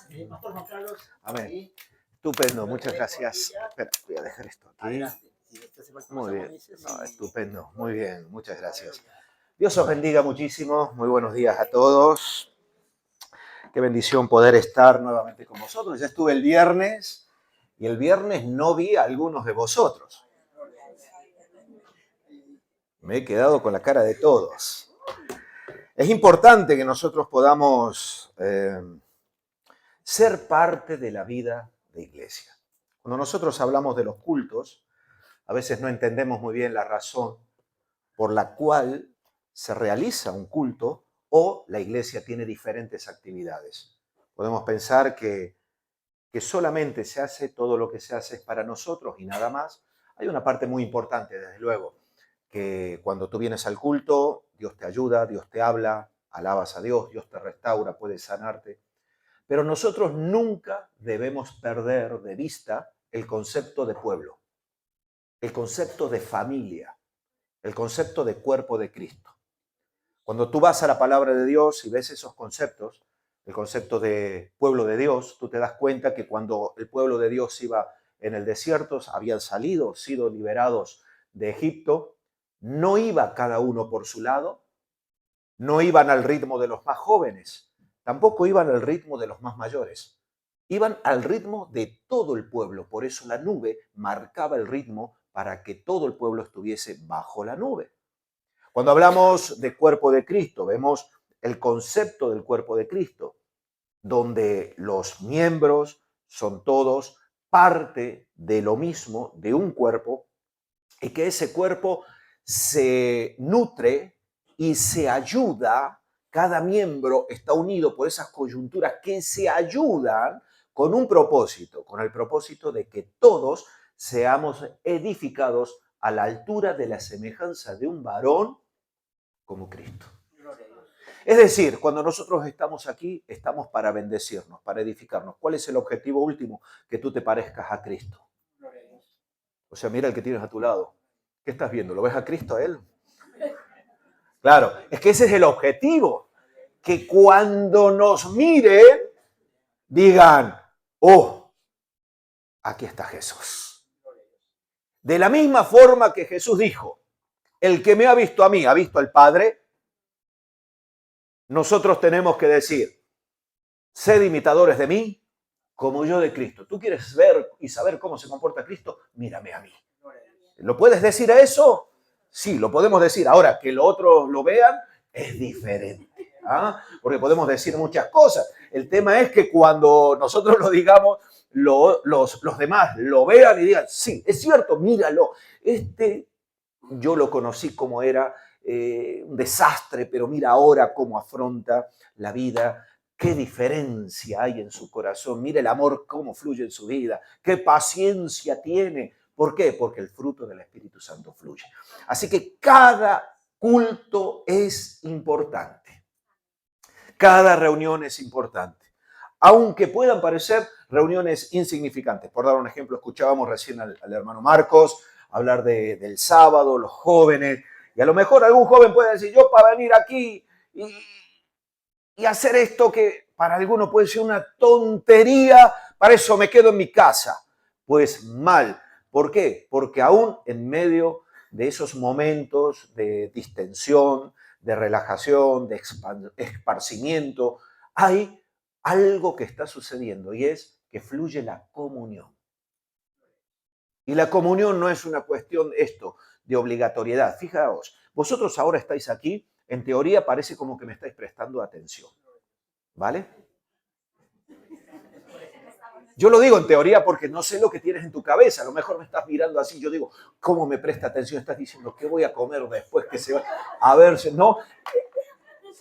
Pastor Juan Carlos. Amén. Estupendo, muchas gracias. Espera, voy a dejar esto aquí. Muy bien. No, estupendo, muy bien, muchas gracias. Dios os bendiga muchísimo. Muy buenos días a todos. Qué bendición poder estar nuevamente con vosotros. Ya estuve el viernes y el viernes no vi a algunos de vosotros. Me he quedado con la cara de todos. Es importante que nosotros podamos ser parte de la vida de iglesia. Cuando nosotros hablamos de los cultos, a veces no entendemos muy bien la razón por la cual se realiza un culto o la iglesia tiene diferentes actividades. Podemos pensar que solamente se hace, todo lo que se hace es para nosotros y nada más. Hay una parte muy importante, desde luego, que cuando tú vienes al culto, Dios te ayuda, Dios te habla, alabas a Dios, Dios te restaura, puede sanarte. Pero nosotros nunca debemos perder de vista el concepto de pueblo, el concepto de familia, el concepto de cuerpo de Cristo. Cuando tú vas a la palabra de Dios y ves esos conceptos, el concepto de pueblo de Dios, tú te das cuenta que cuando el pueblo de Dios iba en el desierto, habían sido liberados de Egipto, no iba cada uno por su lado, no iban al ritmo de los más jóvenes, tampoco iban al ritmo de los más mayores, iban al ritmo de todo el pueblo. Por eso la nube marcaba el ritmo para que todo el pueblo estuviese bajo la nube. Cuando hablamos de cuerpo de Cristo, vemos el concepto del cuerpo de Cristo, donde los miembros son todos parte de lo mismo, de un cuerpo, y que ese cuerpo se nutre y se ayuda, cada miembro está unido por esas coyunturas que se ayudan con un propósito, con el propósito de que todos seamos edificados a la altura de la semejanza de un varón como Cristo. Es decir, cuando nosotros estamos aquí, estamos para bendecirnos, para edificarnos. ¿Cuál es el objetivo último? Que tú te parezcas a Cristo. O sea, mira el que tienes a tu lado. ¿Qué estás viendo? ¿Lo ves a Cristo a él? Claro, es que ese es el objetivo. Que cuando nos miren, digan, oh, aquí está Jesús. De la misma forma que Jesús dijo, el que me ha visto a mí, ha visto al Padre. Nosotros tenemos que decir, sed imitadores de mí, como yo de Cristo. ¿Tú quieres ver y saber cómo se comporta Cristo? Mírame a mí. ¿Lo puedes decir a eso? Sí, lo podemos decir. Ahora, que los otros lo vean, es diferente. ¿Ah? Porque podemos decir muchas cosas. El tema es que cuando nosotros lo digamos, los demás lo vean y digan, sí, es cierto, míralo. Yo lo conocí como era un desastre, pero mira ahora cómo afronta la vida. Qué diferencia hay en su corazón. Mira el amor cómo fluye en su vida. Qué paciencia tiene. ¿Por qué? Porque el fruto del Espíritu Santo fluye. Así que cada culto es importante. Cada reunión es importante. Aunque puedan parecer reuniones insignificantes. Por dar un ejemplo, escuchábamos recién al hermano Marcos hablar del sábado, los jóvenes. Y a lo mejor algún joven puede decir, yo para venir aquí y hacer esto que para algunos puede ser una tontería, para eso me quedo en mi casa. Pues mal. ¿Por qué? Porque aún en medio de esos momentos de distensión, de relajación, de esparcimiento, hay algo que está sucediendo y es que fluye la comunión. Y la comunión no es una cuestión de obligatoriedad. Fijaos, vosotros ahora estáis aquí, en teoría parece como que me estáis prestando atención. ¿Vale? Yo lo digo en teoría porque no sé lo que tienes en tu cabeza. A lo mejor me estás mirando así. Yo digo, ¿cómo me presta atención? Estás diciendo, ¿qué voy a comer después que se va? A ver,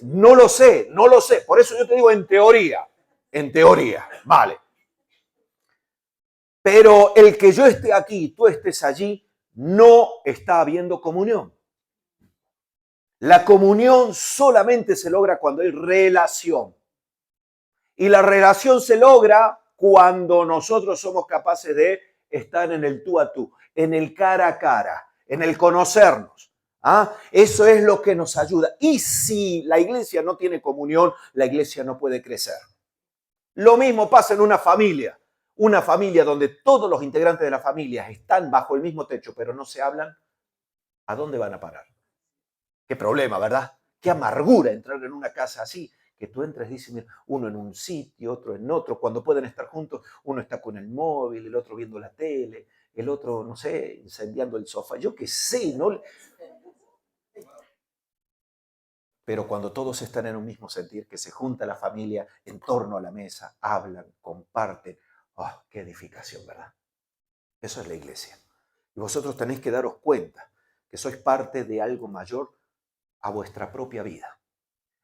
no lo sé. Por eso yo te digo en teoría. En teoría, vale. Pero el que yo esté aquí y tú estés allí, no está habiendo comunión. La comunión solamente se logra cuando hay relación. Y la relación se logra cuando nosotros somos capaces de estar en el tú a tú, en el cara a cara, en el conocernos. ¿Ah? Eso es lo que nos ayuda. Y si la iglesia no tiene comunión, la iglesia no puede crecer. Lo mismo pasa en una familia. Una familia donde todos los integrantes de la familia están bajo el mismo techo, pero no se hablan, ¿a dónde van a parar? Qué problema, ¿verdad? Qué amargura entrar en una casa así, que tú entres, dice, mira, uno en un sitio, otro en otro, cuando pueden estar juntos, uno está con el móvil, el otro viendo la tele, el otro, no sé, incendiando el sofá, yo qué sé, ¿no? Pero cuando todos están en un mismo sentir, que se junta la familia en torno a la mesa, hablan, comparten, ¡oh, qué edificación, ¿verdad? Eso es la iglesia. Y vosotros tenéis que daros cuenta que sois parte de algo mayor a vuestra propia vida.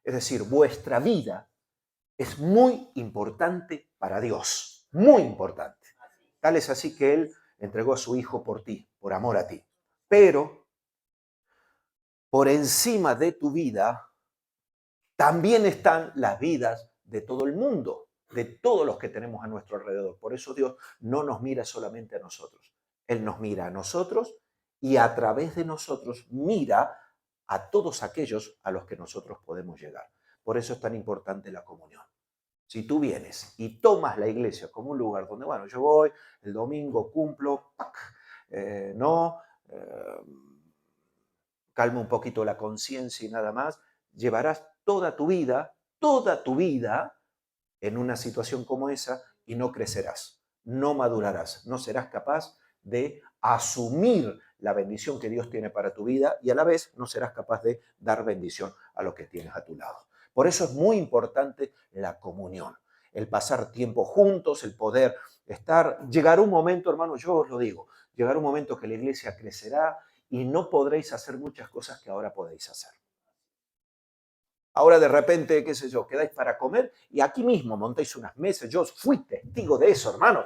Es decir, vuestra vida es muy importante para Dios, muy importante. Tal es así que Él entregó a su Hijo por ti, por amor a ti. Pero por encima de tu vida también están las vidas de todo el mundo, de todos los que tenemos a nuestro alrededor. Por eso Dios no nos mira solamente a nosotros. Él nos mira a nosotros y a través de nosotros mira a todos aquellos a los que nosotros podemos llegar. Por eso es tan importante la comunión. Si tú vienes y tomas la iglesia como un lugar donde, bueno, yo voy, el domingo cumplo, no, calma un poquito la conciencia y nada más, llevarás toda tu vida en una situación como esa y no crecerás, no madurarás, no serás capaz de asumir la bendición que Dios tiene para tu vida y a la vez no serás capaz de dar bendición a lo que tienes a tu lado. Por eso es muy importante la comunión, el pasar tiempo juntos, el poder estar. Llegará un momento, hermano, yo os lo digo, llegará un momento que la iglesia crecerá y no podréis hacer muchas cosas que ahora podéis hacer. Ahora de repente, qué sé yo, quedáis para comer y aquí mismo montáis unas mesas. Yo fui testigo de eso, hermano.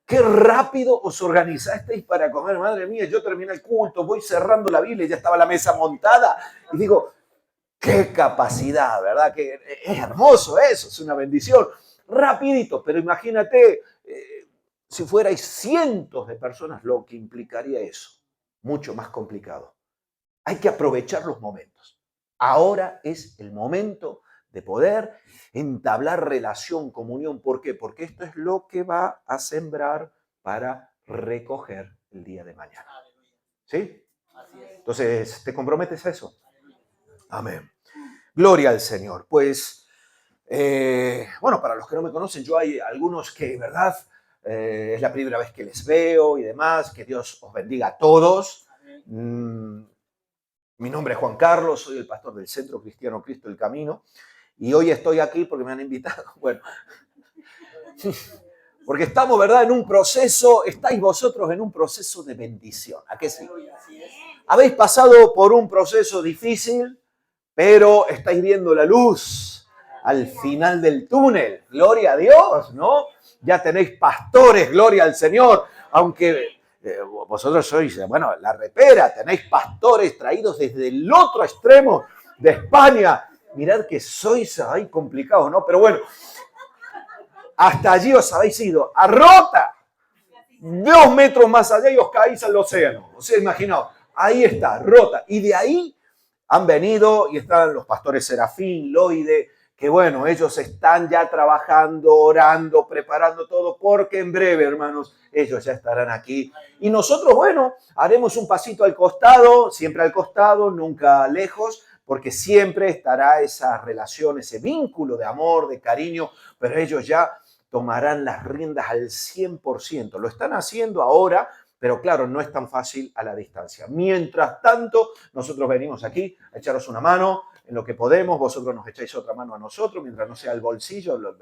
Qué rápido os organizasteis para comer, madre mía. Yo terminé el culto, voy cerrando la Biblia y ya estaba la mesa montada. Y digo, qué capacidad, ¿verdad? Que es hermoso eso, es una bendición. Rapidito, pero imagínate si fuerais cientos de personas, lo que implicaría eso. Mucho más complicado. Hay que aprovechar los momentos. Ahora es el momento de poder entablar relación, comunión. ¿Por qué? Porque esto es lo que va a sembrar para recoger el día de mañana. ¿Sí? Entonces, ¿te comprometes a eso? Amén. Gloria al Señor. Pues, bueno, para los que no me conocen, yo hay algunos que, ¿verdad? Es la primera vez que les veo y demás. Que Dios os bendiga a todos. Mi nombre es Juan Carlos, soy el pastor del Centro Cristiano Cristo el Camino y hoy estoy aquí porque me han invitado, bueno, porque estamos, ¿verdad?, en un proceso, estáis vosotros en un proceso de bendición, ¿a qué sí? Habéis pasado por un proceso difícil, pero estáis viendo la luz al final del túnel, gloria a Dios, ¿no? Ya tenéis pastores, gloria al Señor, aunque vosotros sois, bueno, la repera, tenéis pastores traídos desde el otro extremo de España. Mirad que sois ahí complicados, ¿no? Pero bueno, hasta allí os habéis ido a Rota. 2 metros más allá y os caéis al océano. O sea, imaginaos, ahí está, Rota. Y de ahí han venido y están los pastores Serafín, Loide, que bueno, ellos están ya trabajando, orando, preparando todo, porque en breve, hermanos, ellos ya estarán aquí. Y nosotros, bueno, haremos un pasito al costado, siempre al costado, nunca lejos, porque siempre estará esa relación, ese vínculo de amor, de cariño, pero ellos ya tomarán las riendas al 100%. Lo están haciendo ahora, pero claro, no es tan fácil a la distancia. Mientras tanto, nosotros venimos aquí a echaros una mano en lo que podemos, vosotros nos echáis otra mano a nosotros, mientras no sea el bolsillo lo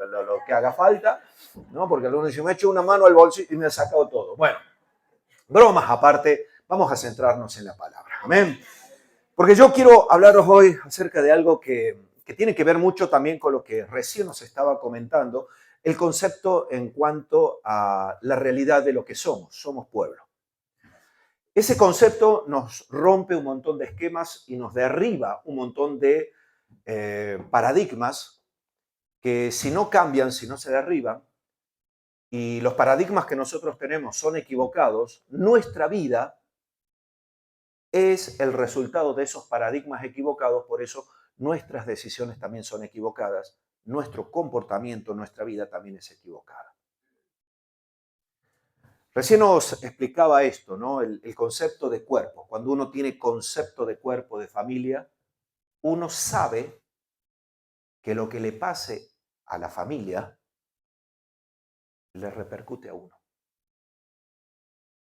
que haga falta, ¿no? Porque algunos dicen, me he hecho una mano al bolsillo y me ha sacado todo. Bueno, bromas aparte, vamos a centrarnos en la palabra. Amén. Porque yo quiero hablaros hoy acerca de algo que tiene que ver mucho también con lo que recién nos estaba comentando, el concepto en cuanto a la realidad de lo que somos. Somos pueblo. Ese concepto nos rompe un montón de esquemas y nos derriba un montón de paradigmas que si no cambian, si no se derriban, y los paradigmas que nosotros tenemos son equivocados, nuestra vida es el resultado de esos paradigmas equivocados, por eso nuestras decisiones también son equivocadas nuestro comportamiento, nuestra vida también es equivocada. Recién nos explicaba esto, ¿no? El concepto de cuerpo. Cuando uno tiene concepto de cuerpo, de familia, uno sabe que lo que le pase a la familia le repercute a uno.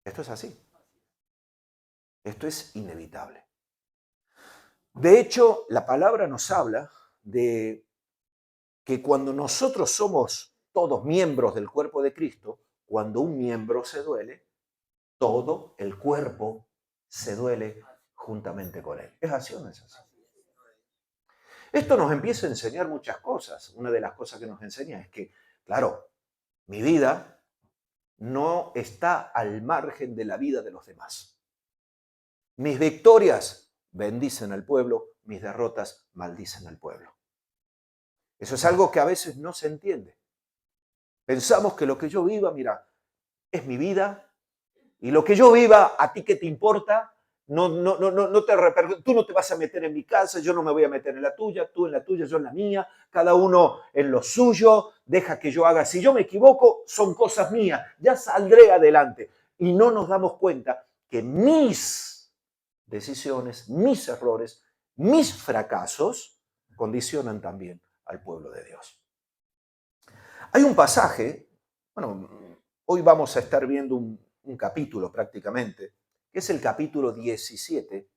Esto es así. Esto es inevitable. De hecho, la palabra nos habla de que cuando nosotros somos todos miembros del cuerpo de Cristo, cuando un miembro se duele, todo el cuerpo se duele juntamente con él. ¿Es así o no es así? Esto nos empieza a enseñar muchas cosas. Una de las cosas que nos enseña es que, claro, mi vida no está al margen de la vida de los demás. Mis victorias bendicen al pueblo, mis derrotas maldicen al pueblo. Eso es algo que a veces no se entiende. Pensamos que lo que yo viva, mira, es mi vida, y lo que yo viva, ¿a ti qué te importa? No te repercute. Tú no te vas a meter en mi casa, yo no me voy a meter en la tuya, tú en la tuya, yo en la mía, cada uno en lo suyo, deja que yo haga. Si yo me equivoco, son cosas mías, ya saldré adelante. Y no nos damos cuenta que mis decisiones, mis errores, mis fracasos condicionan también al pueblo de Dios. Hay un pasaje, bueno, hoy vamos a estar viendo un capítulo prácticamente, que es el capítulo 17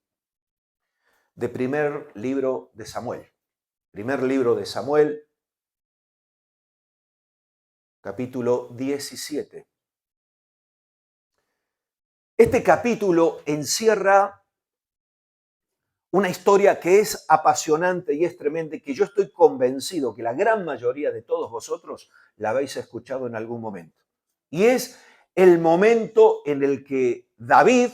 de primer libro de Samuel. Primer libro de Samuel, capítulo 17. Este capítulo encierra una historia que es apasionante y es tremenda, que yo estoy convencido que la gran mayoría de todos vosotros la habéis escuchado en algún momento. Y es el momento en el que David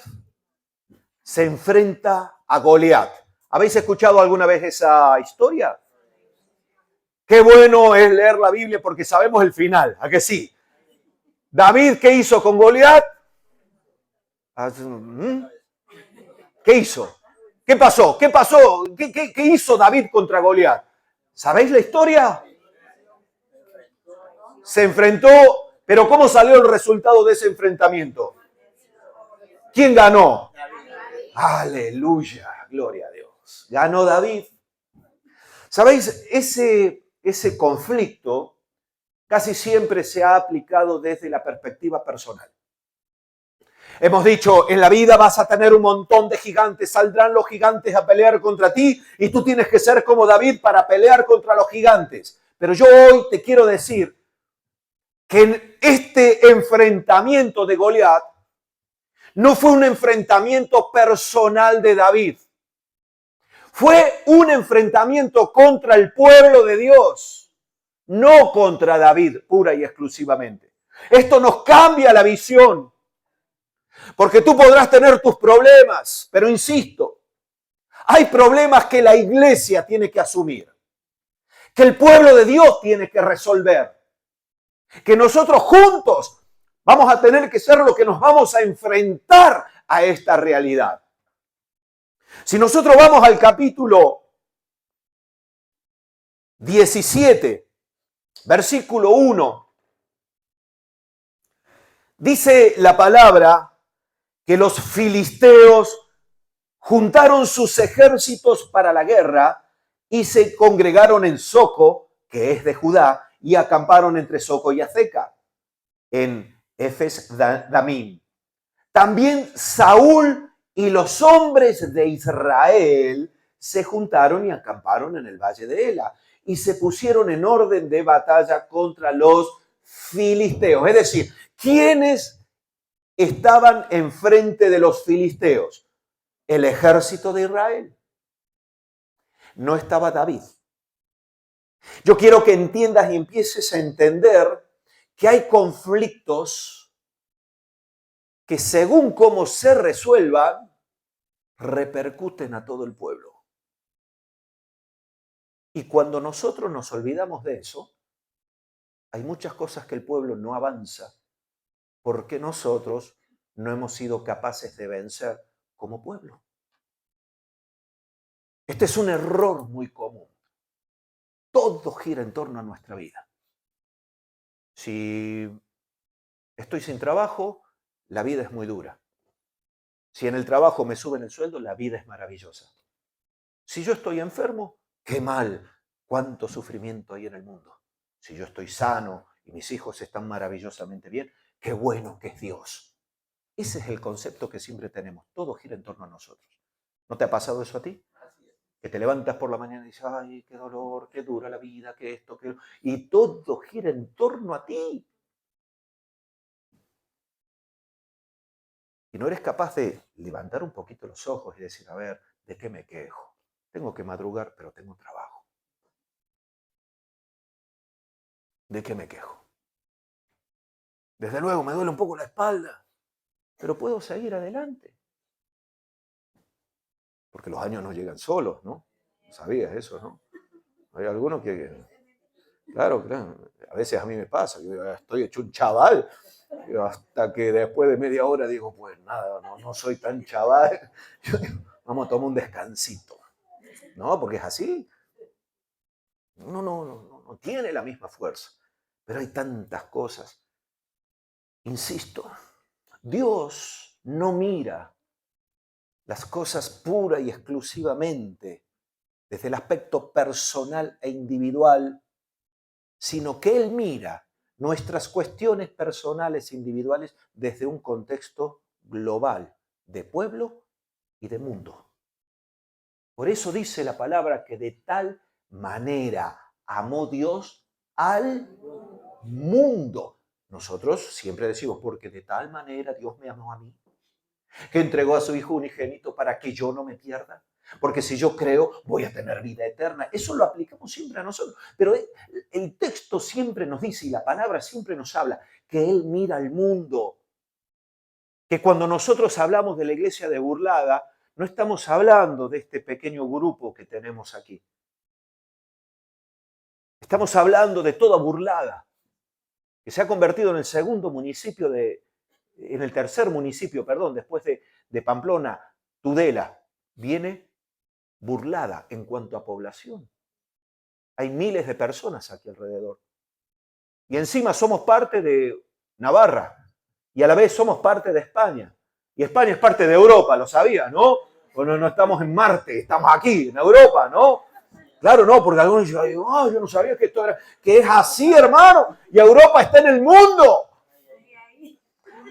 se enfrenta a Goliat. ¿Habéis escuchado alguna vez esa historia? Qué bueno es leer la Biblia porque sabemos el final, ¿a que sí? David, ¿qué hizo con Goliat? ¿Qué hizo? ¿Qué pasó? ¿Qué pasó? ¿Qué hizo David contra Goliat? ¿Sabéis la historia? Se enfrentó, pero ¿cómo salió el resultado de ese enfrentamiento? ¿Quién ganó? Aleluya, gloria a Dios. Ganó David. ¿Sabéis? Ese conflicto casi siempre se ha aplicado desde la perspectiva personal. Hemos dicho, en la vida vas a tener un montón de gigantes, saldrán los gigantes a pelear contra ti y tú tienes que ser como David para pelear contra los gigantes. Pero yo hoy te quiero decir que en este enfrentamiento de Goliat no fue un enfrentamiento personal de David. Fue un enfrentamiento contra el pueblo de Dios, no contra David, pura y exclusivamente. Esto nos cambia la visión, porque tú podrás tener tus problemas, pero insisto, hay problemas que la iglesia tiene que asumir, que el pueblo de Dios tiene que resolver, que nosotros juntos vamos a tener que ser lo que nos vamos a enfrentar a esta realidad. Si nosotros vamos al capítulo 17, versículo 1, dice la palabra que los filisteos juntaron sus ejércitos para la guerra y se congregaron en Soco, que es de Judá, y acamparon entre Soco y Azeca, en Efes Damim. También Saúl y los hombres de Israel se juntaron y acamparon en el valle de Ela y se pusieron en orden de batalla contra los filisteos. Es decir, ¿quiénes estaban enfrente de los filisteos? El ejército de Israel. No estaba David. Yo quiero que entiendas y empieces a entender que hay conflictos que según cómo se resuelvan, repercuten a todo el pueblo. Y cuando nosotros nos olvidamos de eso, hay muchas cosas que el pueblo no avanza porque nosotros no hemos sido capaces de vencer como pueblo. Este es un error muy común. Todo gira en torno a nuestra vida. Si estoy sin trabajo, la vida es muy dura. Si en el trabajo me suben el sueldo, la vida es maravillosa. Si yo estoy enfermo, qué mal, cuánto sufrimiento hay en el mundo. Si yo estoy sano y mis hijos están maravillosamente bien, qué bueno que es Dios. Ese es el concepto que siempre tenemos. Todo gira en torno a nosotros. ¿No te ha pasado eso a ti? Que te levantas por la mañana y dices, ay, qué dolor, qué dura la vida, qué esto, qué... Y todo gira en torno a ti. Y no eres capaz de levantar un poquito los ojos y decir, a ver, ¿de qué me quejo? Tengo que madrugar, pero tengo trabajo. ¿De qué me quejo? Desde luego me duele un poco la espalda, pero puedo seguir adelante. Porque los años no llegan solos, ¿no? ¿Sabías eso, no? Hay algunos que... Claro, claro. A veces a mí me pasa, yo estoy hecho un chaval, hasta que después de media hora digo, pues nada, no soy tan chaval. Yo digo, vamos a tomar un descansito. No, porque es así. No tiene la misma fuerza. Pero hay tantas cosas. Insisto, Dios no mira las cosas pura y exclusivamente desde el aspecto personal e individual, sino que Él mira nuestras cuestiones personales e individuales desde un contexto global de pueblo y de mundo. Por eso dice la palabra que de tal manera amó Dios al mundo. Nosotros siempre decimos, porque de tal manera Dios me amó a mí, que entregó a su Hijo unigénito para que yo no me pierda. Porque si yo creo, voy a tener vida eterna. Eso lo aplicamos siempre a nosotros. Pero el texto siempre nos dice, y la palabra siempre nos habla, que Él mira al mundo. Que cuando nosotros hablamos de la iglesia de Burlada, no estamos hablando de este pequeño grupo que tenemos aquí. Estamos hablando de toda Burlada, que se ha convertido en el segundo municipio en el tercer municipio, perdón, después de Pamplona, Tudela. Viene Burlada en cuanto a población. Hay miles de personas aquí alrededor. Y encima somos parte de Navarra. Y a la vez somos parte de España. Y España es parte de Europa, lo sabías, ¿no? Bueno, no estamos en Marte, estamos aquí, en Europa, ¿no? Claro, no, porque algunos dicen, oh, yo no sabía que esto era, que es así, hermano. Y Europa está en el mundo.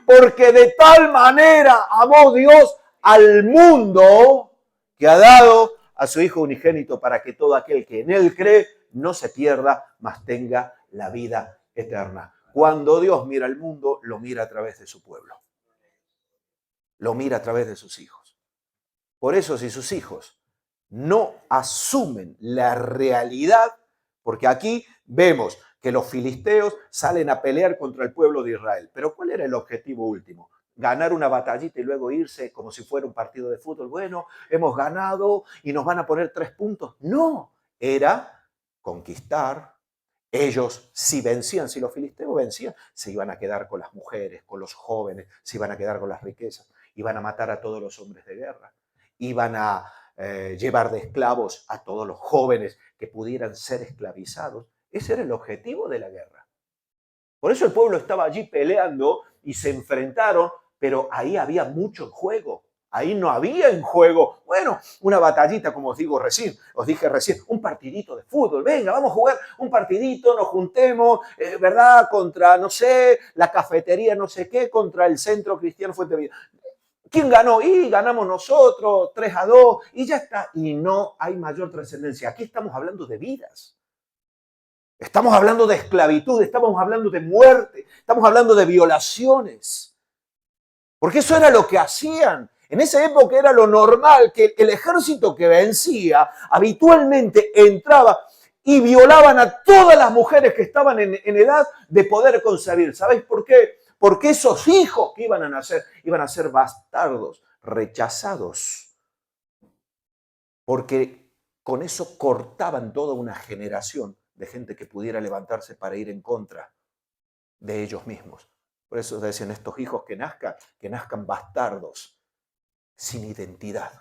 Porque de tal manera amó Dios al mundo que ha dado a su Hijo unigénito para que todo aquel que en Él cree no se pierda, mas tenga la vida eterna. Cuando Dios mira al mundo, lo mira a través de su pueblo. Lo mira a través de sus hijos. Por eso, si sus hijos no asumen la realidad, porque aquí vemos que los filisteos salen a pelear contra el pueblo de Israel. Pero ¿cuál era el objetivo último? Ganar una batallita y luego irse como si fuera un partido de fútbol. Bueno, hemos ganado y nos van a poner 3 puntos. No, era conquistar. Ellos, si vencían, si los filisteos vencían, se iban a quedar con las mujeres, con los jóvenes, se iban a quedar con las riquezas, iban a matar a todos los hombres de guerra, iban a llevar de esclavos a todos los jóvenes que pudieran ser esclavizados. Ese era el objetivo de la guerra. Por eso el pueblo estaba allí peleando y se enfrentaron, pero ahí había mucho en juego. Ahí no había en juego, bueno, una batallita, como os dije recién, un partidito de fútbol. Venga, vamos a jugar un partidito, nos juntemos, ¿verdad? Contra, no sé, la cafetería, no sé qué, contra el Centro Cristiano Fuente Vida. ¿Quién ganó? Y ganamos nosotros, 3-2, y ya está. Y no hay mayor trascendencia. Aquí estamos hablando de vidas. Estamos hablando de esclavitud, estamos hablando de muerte, estamos hablando de violaciones. Porque eso era lo que hacían. En esa época era lo normal que el ejército que vencía habitualmente entraba y violaban a todas las mujeres que estaban en edad de poder concebir. ¿Sabéis por qué? Porque esos hijos que iban a nacer iban a ser bastardos, rechazados. Porque con eso cortaban toda una generación de gente que pudiera levantarse para ir en contra de ellos mismos. Por eso decían, estos hijos que nazcan bastardos, sin identidad,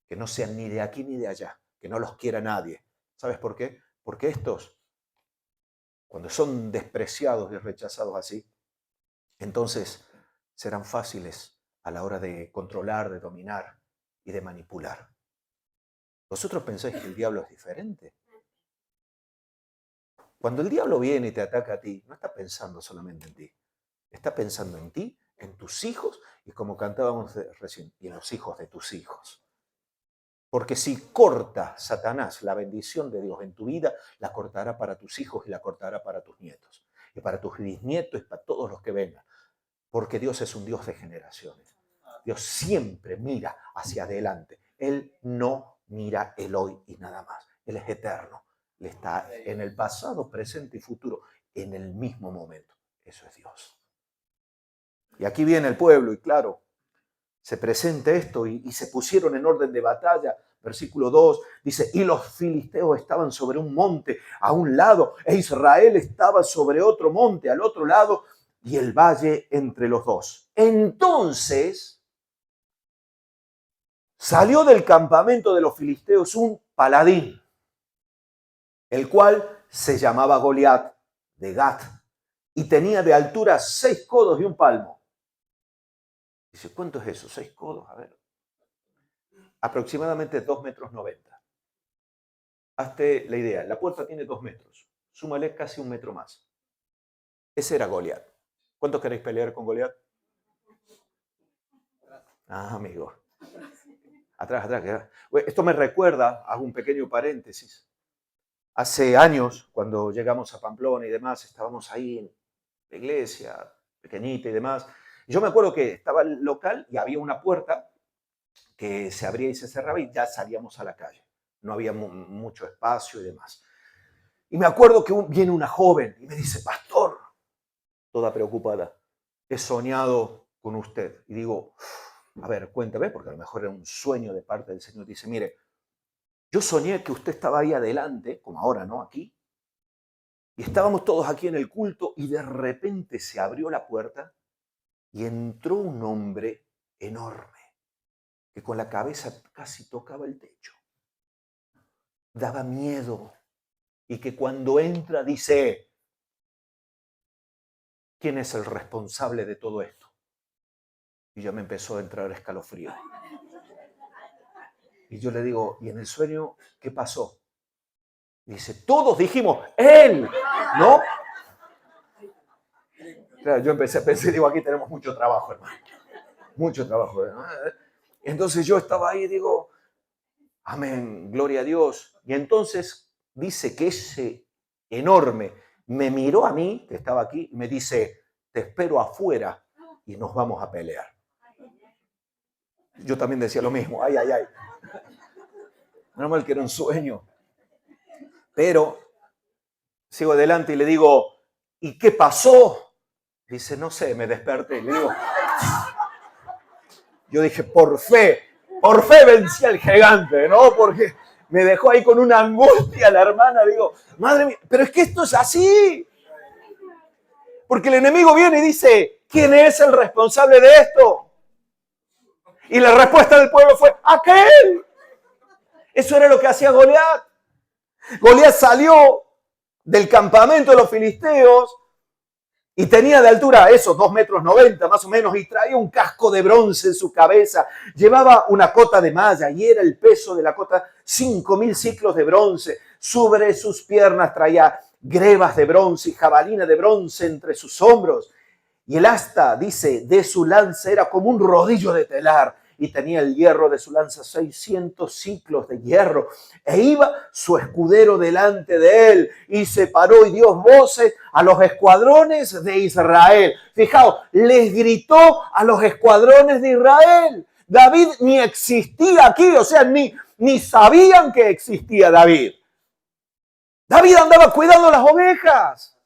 que no sean ni de aquí ni de allá, que no los quiera nadie. ¿Sabes por qué? Porque estos, cuando son despreciados y rechazados así, entonces serán fáciles a la hora de controlar, de dominar y de manipular. ¿Vosotros pensáis que el diablo es diferente? Cuando el diablo viene y te ataca a ti, no está pensando solamente en ti. Está pensando en ti, en tus hijos y como cantábamos recién, y en los hijos de tus hijos. Porque si corta Satanás la bendición de Dios en tu vida, la cortará para tus hijos y la cortará para tus nietos. Y para tus bisnietos y para todos los que vengan. Porque Dios es un Dios de generaciones. Dios siempre mira hacia adelante. Él no mira el hoy y nada más. Él es eterno. Él está en el pasado, presente y futuro, en el mismo momento. Eso es Dios. Y aquí viene el pueblo y claro, se presenta esto y se pusieron en orden de batalla. Versículo 2 dice, y los filisteos estaban sobre un monte a un lado, e Israel estaba sobre otro monte al otro lado, y el valle entre los dos. Entonces salió del campamento de los filisteos un paladín, el cual se llamaba Goliat de Gat, y tenía de altura 6 codos y un palmo. Dice, ¿cuánto es eso? 6 codos, a ver. Aproximadamente 2,90 metros. Hazte la idea, la puerta tiene 2 metros. Súmale casi 1 metro más. Ese era Goliat. ¿Cuántos queréis pelear con Goliat? Ah, amigo. Atrás. Esto me recuerda, hago un pequeño paréntesis. Hace años, cuando llegamos a Pamplona y demás, estábamos ahí en la iglesia, pequeñita y demás. Yo me acuerdo que estaba el local y había una puerta que se abría y se cerraba y ya salíamos a la calle. No había mucho espacio y demás. Y me acuerdo que viene una joven y me dice, pastor, toda preocupada, he soñado con usted. Y digo, a ver, cuéntame, porque a lo mejor era un sueño de parte del Señor. Dice, mire, yo soñé que usted estaba ahí adelante, como ahora, ¿no? Aquí. Y estábamos todos aquí en el culto y de repente se abrió la puerta y entró un hombre enorme que con la cabeza casi tocaba el techo. Daba miedo y que cuando entra dice, ¿quién es el responsable de todo esto? Y ya me empezó a entrar escalofrío. Y yo le digo, ¿y en el sueño qué pasó? Dice, todos dijimos, él, ¿no? Claro, yo empecé a pensar, digo, aquí tenemos mucho trabajo, hermano. Mucho trabajo. Entonces yo estaba ahí y digo, amén, gloria a Dios. Y entonces dice que ese enorme me miró a mí, que estaba aquí, y me dice, te espero afuera y nos vamos a pelear. Yo también decía lo mismo, ay. Normal que era un sueño. Pero sigo adelante y le digo, ¿y qué pasó? Dice, no sé, me desperté. Le digo, yo dije, por fe vencí al gigante, ¿no? Porque me dejó ahí con una angustia la hermana. Digo, madre mía, pero es que esto es así. Porque el enemigo viene y dice, ¿quién es el responsable de esto? Y la respuesta del pueblo fue, aquel. Eso era lo que hacía Goliat. Goliat salió del campamento de los filisteos y tenía de altura esos 2,90 metros más o menos y traía un casco de bronce en su cabeza. Llevaba una cota de malla y era el peso de la cota 5,000 ciclos de bronce. Sobre sus piernas traía grebas de bronce y jabalina de bronce entre sus hombros. Y el asta, dice, de su lanza era como un rodillo de telar y tenía el hierro de su lanza 600 ciclos de hierro. E iba su escudero delante de él y se paró y dio voces a los escuadrones de Israel. Fijaos, les gritó a los escuadrones de Israel. David ni existía aquí, o sea, ni sabían que existía David. David andaba cuidando las ovejas,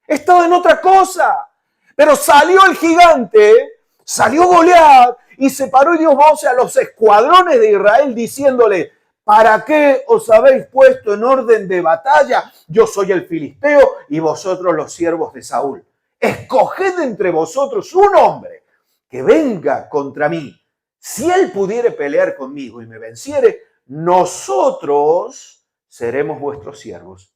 estaba en otra cosa. Pero salió el gigante, salió Goliat y se paró y dio voces a los escuadrones de Israel diciéndole, ¿para qué os habéis puesto en orden de batalla? Yo soy el filisteo y vosotros los siervos de Saúl. Escoged entre vosotros un hombre que venga contra mí. Si él pudiere pelear conmigo y me venciere, nosotros seremos vuestros siervos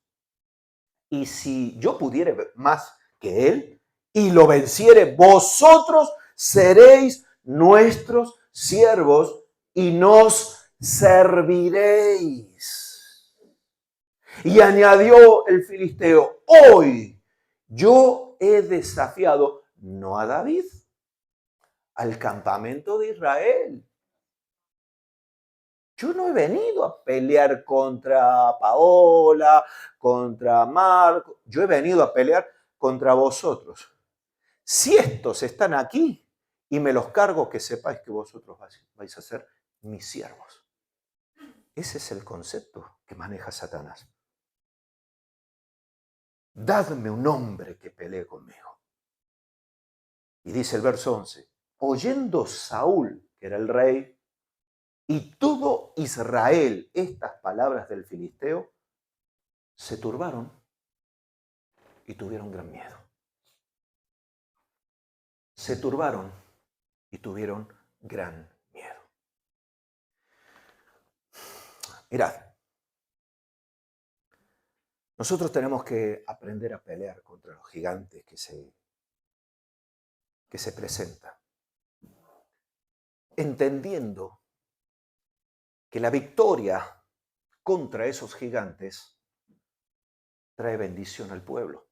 Y si yo pudiere más que él y lo venciere, vosotros seréis nuestros siervos y nos serviréis. Y añadió el filisteo, hoy yo he desafiado no a David, al campamento de Israel. Yo no he venido a pelear contra Paola, contra Marco. Yo he venido a pelear contra vosotros. Si estos están aquí y me los cargo, que sepáis que vosotros vais a ser mis siervos. Ese es el concepto que maneja Satanás. Dadme un hombre que pelee conmigo. Y dice el verso 11, oyendo Saúl, que era el rey, y todo Israel estas palabras del filisteo, se turbaron y tuvieron gran miedo. Se turbaron y tuvieron gran miedo. Mirad, nosotros tenemos que aprender a pelear contra los gigantes que se presentan, entendiendo que la victoria contra esos gigantes trae bendición al pueblo.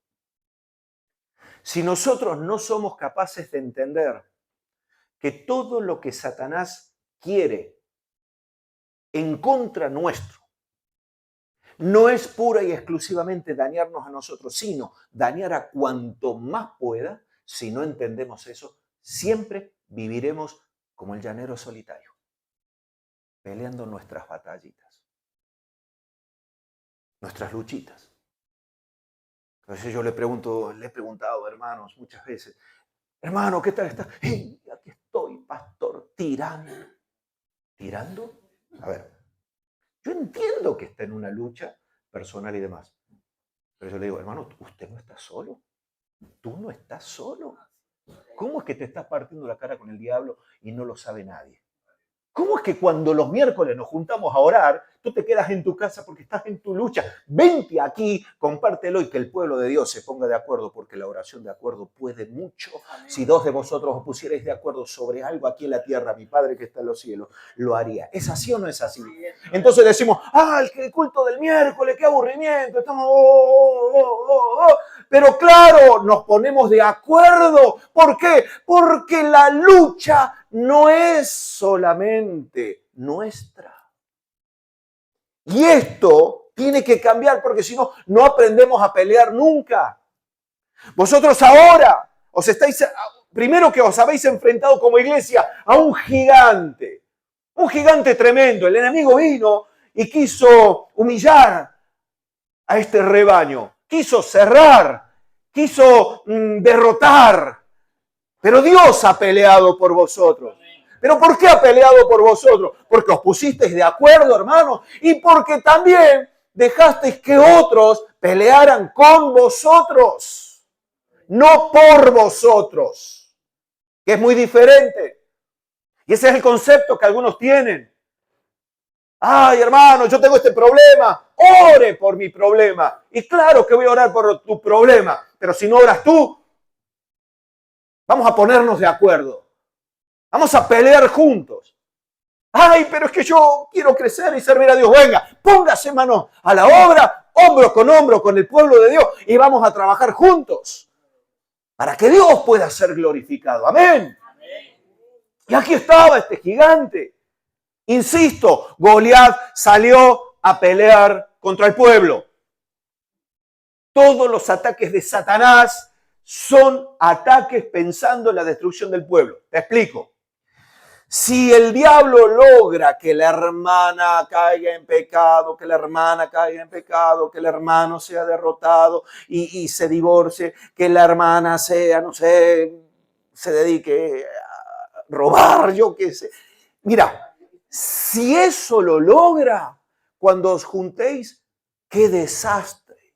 Si nosotros no somos capaces de entender que todo lo que Satanás quiere en contra nuestro no es pura y exclusivamente dañarnos a nosotros, sino dañar a cuanto más pueda, si no entendemos eso, siempre viviremos como el llanero solitario, peleando nuestras batallitas, nuestras luchitas. Entonces yo le he preguntado, hermanos, muchas veces, hermano, ¿qué tal estás? Hey, aquí estoy, pastor, tirando. ¿Tirando? A ver, yo entiendo que está en una lucha personal y demás, pero yo le digo, hermano, usted no está solo. Tú no estás solo. ¿Cómo es que te estás partiendo la cara con el diablo y no lo sabe nadie? ¿Cómo es que cuando los miércoles nos juntamos a orar, tú te quedas en tu casa porque estás en tu lucha? Vente aquí, compártelo y que el pueblo de Dios se ponga de acuerdo, porque la oración de acuerdo puede mucho. Si dos de vosotros os pusierais de acuerdo sobre algo aquí en la tierra, mi Padre que está en los cielos lo haría. ¿Es así o no es así? Entonces decimos, el culto del miércoles, qué aburrimiento, estamos... Pero claro, nos ponemos de acuerdo. ¿Por qué? Porque la lucha no es solamente nuestra. Y esto tiene que cambiar porque si no, no aprendemos a pelear nunca. Vosotros ahora primero que os habéis enfrentado como iglesia a un gigante tremendo. El enemigo vino y quiso humillar a este rebaño, quiso cerrar, quiso derrotar. Pero Dios ha peleado por vosotros. ¿Pero por qué ha peleado por vosotros? Porque os pusisteis de acuerdo, hermanos, y porque también dejasteis que otros pelearan con vosotros, no por vosotros, que es muy diferente. Y ese es el concepto que algunos tienen. Ay, hermano, yo tengo este problema, ore por mi problema. Y claro que voy a orar por tu problema, pero si no oras tú, vamos a ponernos de acuerdo. Vamos a pelear juntos. Ay, pero es que yo quiero crecer y servir a Dios. Venga, póngase mano a la obra, hombro con el pueblo de Dios y vamos a trabajar juntos para que Dios pueda ser glorificado. Amén. Y aquí estaba este gigante. Insisto, Goliat salió a pelear contra el pueblo. Todos los ataques de Satanás son ataques pensando en la destrucción del pueblo. Te explico. Si el diablo logra que la hermana caiga en pecado, que la hermana caiga en pecado, que el hermano sea derrotado y se divorcie, que la hermana sea, no sé, se dedique a robar, yo qué sé. Mira, si eso lo logra, cuando os juntéis, qué desastre.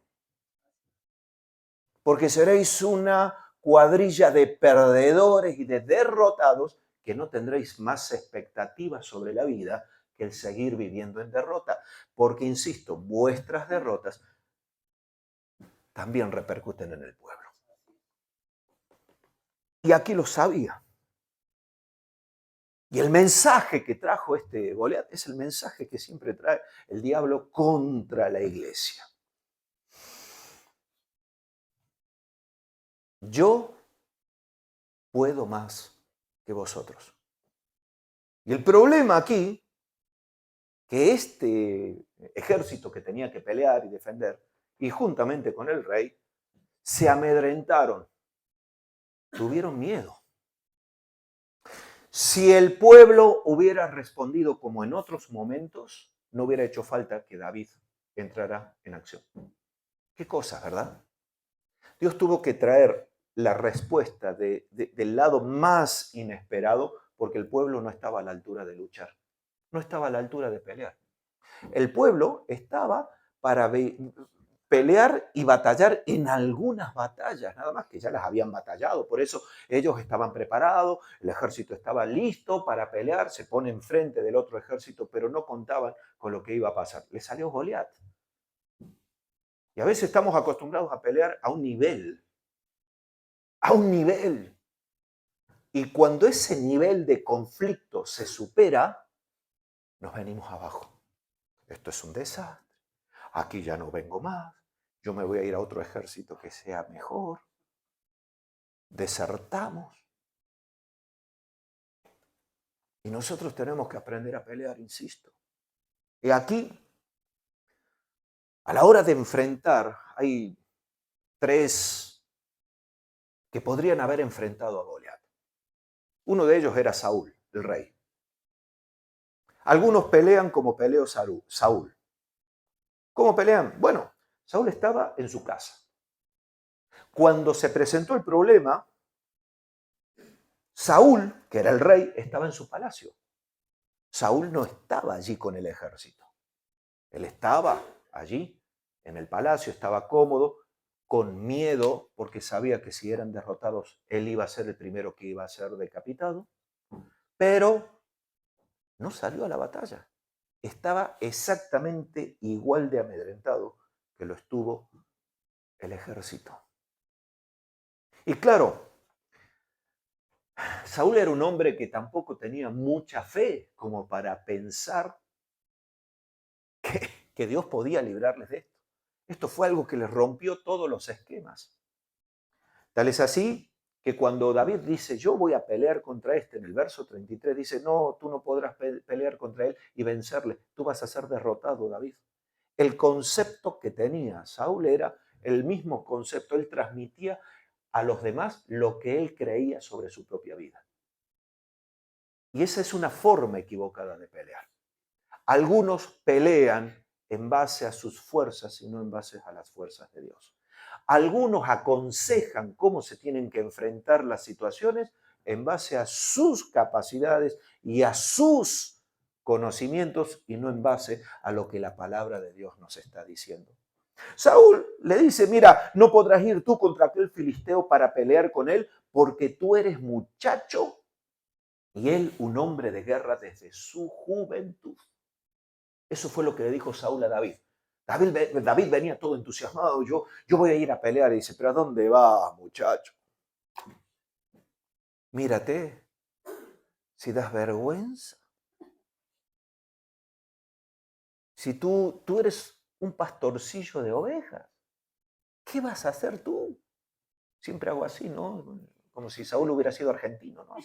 Porque seréis una cuadrilla de perdedores y de derrotados que no tendréis más expectativas sobre la vida que el seguir viviendo en derrota. Porque, insisto, vuestras derrotas también repercuten en el pueblo. Y aquí lo sabía. Y el mensaje que trajo este Goliat es el mensaje que siempre trae el diablo contra la iglesia. Yo puedo más que vosotros. Y el problema aquí, que este ejército que tenía que pelear y defender, y juntamente con el rey, se amedrentaron, tuvieron miedo. Si el pueblo hubiera respondido como en otros momentos, no hubiera hecho falta que David entrara en acción. Qué cosa, ¿verdad? Dios tuvo que traer la respuesta del lado más inesperado porque el pueblo no estaba a la altura de luchar, no estaba a la altura de pelear. El pueblo estaba para pelear y batallar en algunas batallas, nada más que ya las habían batallado, por eso ellos estaban preparados, el ejército estaba listo para pelear, se pone enfrente del otro ejército, pero no contaban con lo que iba a pasar. Le salió Goliat. Y a veces estamos acostumbrados a pelear a un nivel, y cuando ese nivel de conflicto se supera, nos venimos abajo. Esto es un desastre. Aquí ya no vengo más. Yo me voy a ir a otro ejército que sea mejor. Desertamos. Y nosotros tenemos que aprender a pelear, insisto. Y aquí, a la hora de enfrentar, hay tres que podrían haber enfrentado a Goliat. Uno de ellos era Saúl, el rey. Algunos pelean como peleó Saúl. ¿Cómo pelean? Bueno, Saúl estaba en su casa. Cuando se presentó el problema, Saúl, que era el rey, estaba en su palacio. Saúl no estaba allí con el ejército. Él estaba allí en el palacio, estaba cómodo, con miedo, porque sabía que si eran derrotados, él iba a ser el primero que iba a ser decapitado, pero no salió a la batalla. Estaba exactamente igual de amedrentado que lo estuvo el ejército. Y claro, Saúl era un hombre que tampoco tenía mucha fe como para pensar que Dios podía librarles de esto. Esto fue algo que les rompió todos los esquemas. Tal es así que cuando David dice, yo voy a pelear contra este, en el verso 33 dice, no, tú no podrás pelear contra él y vencerle, tú vas a ser derrotado, David. El concepto que tenía Saúl era el mismo concepto, él transmitía a los demás lo que él creía sobre su propia vida. Y esa es una forma equivocada de pelear. Algunos pelean en base a sus fuerzas y no en base a las fuerzas de Dios. Algunos aconsejan cómo se tienen que enfrentar las situaciones en base a sus capacidades y a sus conocimientos y no en base a lo que la palabra de Dios nos está diciendo. Saúl le dice, mira, no podrás ir tú contra aquel filisteo para pelear con él porque tú eres muchacho y él un hombre de guerra desde su juventud. Eso fue lo que le dijo Saúl a David. David venía todo entusiasmado, yo voy a ir a pelear. Y dice, pero ¿a dónde vas, muchacho? Mírate, si das vergüenza. Si tú eres un pastorcillo de ovejas, ¿qué vas a hacer tú? Siempre hago así, ¿no? Como si Saúl hubiera sido argentino, ¿no?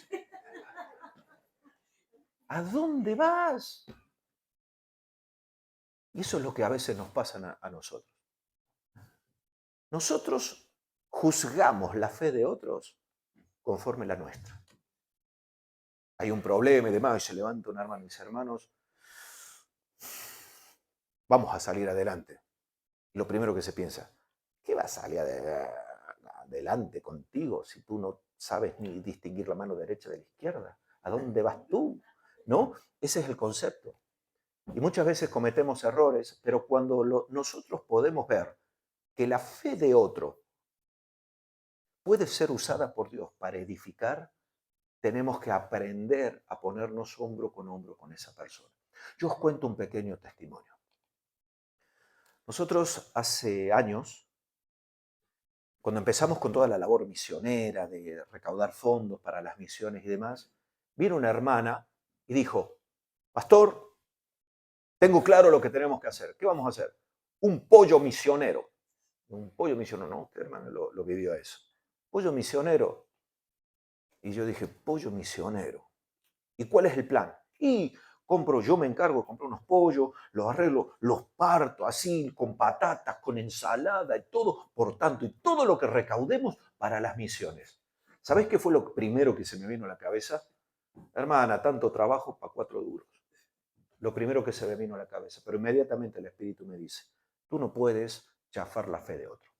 ¿A dónde vas? Y eso es lo que a veces nos pasa a nosotros. Nosotros juzgamos la fe de otros conforme la nuestra. Hay un problema y demás, y se levanta un hermano y dice, hermanos, vamos a salir adelante. Lo primero que se piensa, ¿qué va a salir adelante contigo si tú no sabes ni distinguir la mano derecha de la izquierda? ¿A dónde vas tú? ¿No? Ese es el concepto. Y muchas veces cometemos errores, pero cuando nosotros podemos ver que la fe de otro puede ser usada por Dios para edificar, tenemos que aprender a ponernos hombro con esa persona. Yo os cuento un pequeño testimonio. Nosotros hace años Cuando empezamos con toda la labor misionera de recaudar fondos para las misiones y demás, vino una hermana y dijo, pastor, tengo claro lo que tenemos que hacer. ¿Qué vamos a hacer? Un pollo misionero. Un pollo misionero, no, usted hermano lo vivió eso. Pollo misionero. Y yo dije, pollo misionero. ¿Y cuál es el plan? Y yo me encargo de comprar unos pollos, los arreglo, los parto así, con patatas, con ensalada y todo, por tanto, y todo lo que recaudemos para las misiones. ¿Sabés qué fue lo primero que se me vino a la cabeza? Hermana, tanto trabajo para 4 duros. Lo primero que se me vino a la cabeza, pero inmediatamente el Espíritu me dice, tú no puedes chafar la fe de otro.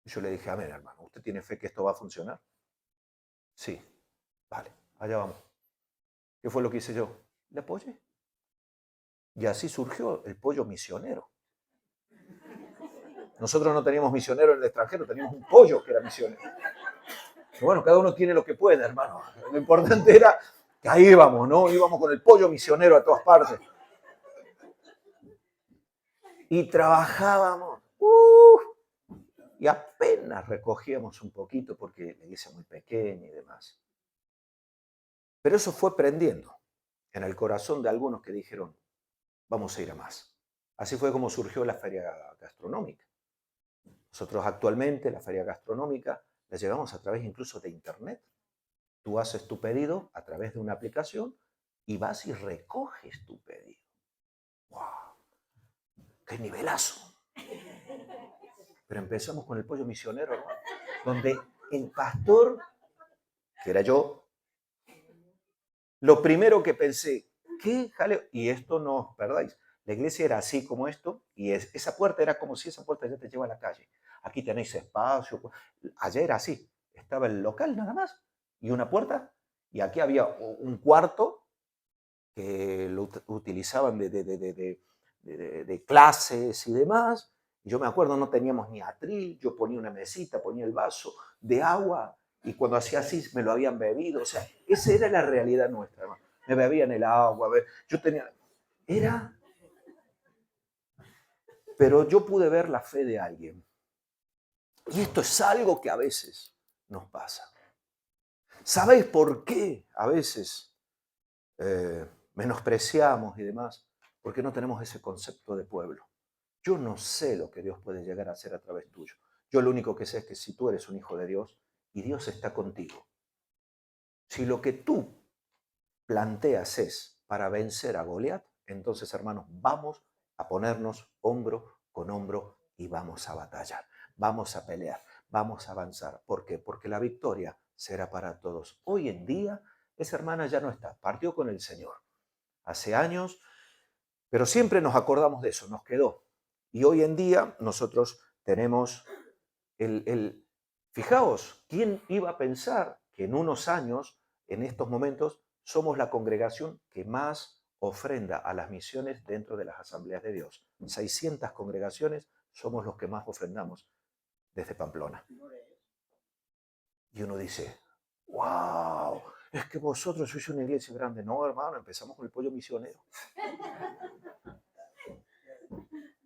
Y yo le dije, amén, hermano, ¿usted tiene fe que esto va a funcionar? Sí, vale, allá vamos. ¿Qué fue lo que hice yo? Le apoyé. Y así surgió el pollo misionero. Nosotros no teníamos misionero en el extranjero, teníamos un pollo que era misionero. Pero bueno, cada uno tiene lo que puede, hermano. Lo importante era que ahí íbamos, ¿no? Íbamos con el pollo misionero a todas partes. Y trabajábamos. Y apenas recogíamos un poquito porque la iglesia es muy pequeña y demás. Pero eso fue prendiendo en el corazón de algunos que dijeron, vamos a ir a más. Así fue como surgió la feria gastronómica. Nosotros actualmente la feria gastronómica la llevamos a través incluso de internet. Tú haces tu pedido a través de una aplicación y vas y recoges tu pedido. ¡Wow! ¡Qué nivelazo! Pero empezamos con el pollo misionero, ¿no? Donde el pastor, que era yo, lo primero que pensé, ¿qué jaleo? Y esto no os perdáis. La iglesia era así como esto, y esa puerta era como si esa puerta ya te lleva a la calle. Aquí tenéis espacio. Allá era así. Estaba el local nada más, y una puerta, y aquí había un cuarto que lo utilizaban de clases y demás. Yo me acuerdo, no teníamos ni atril, yo ponía una mesita, ponía el vaso de agua, y cuando hacía así me lo habían bebido. O sea, esa era la realidad nuestra, hermano. Me bebían el agua, yo tenía... Era... Pero yo pude ver la fe de alguien. Y esto es algo que a veces nos pasa. ¿Sabéis por qué a veces menospreciamos y demás? Porque no tenemos ese concepto de pueblo. Yo no sé lo que Dios puede llegar a hacer a través tuyo. Yo lo único que sé es que si tú eres un hijo de Dios y Dios está contigo, si lo que tú planteas es para vencer a Goliat, entonces, hermanos, vamos a ponernos hombro con hombro y vamos a batallar, vamos a pelear, vamos a avanzar. ¿Por qué? Porque la victoria será para todos. Hoy en día, esa hermana ya no está, partió con el Señor. Hace años, pero siempre nos acordamos de eso, nos quedó. Y hoy en día nosotros tenemos fijaos, ¿quién iba a pensar que en unos años, en estos momentos, somos la congregación que más ofrenda a las misiones dentro de las asambleas de Dios? 600 congregaciones somos los que más ofrendamos desde Pamplona. Y uno dice, wow, es que vosotros sois una iglesia grande. No, hermano, empezamos con el pollo misionero.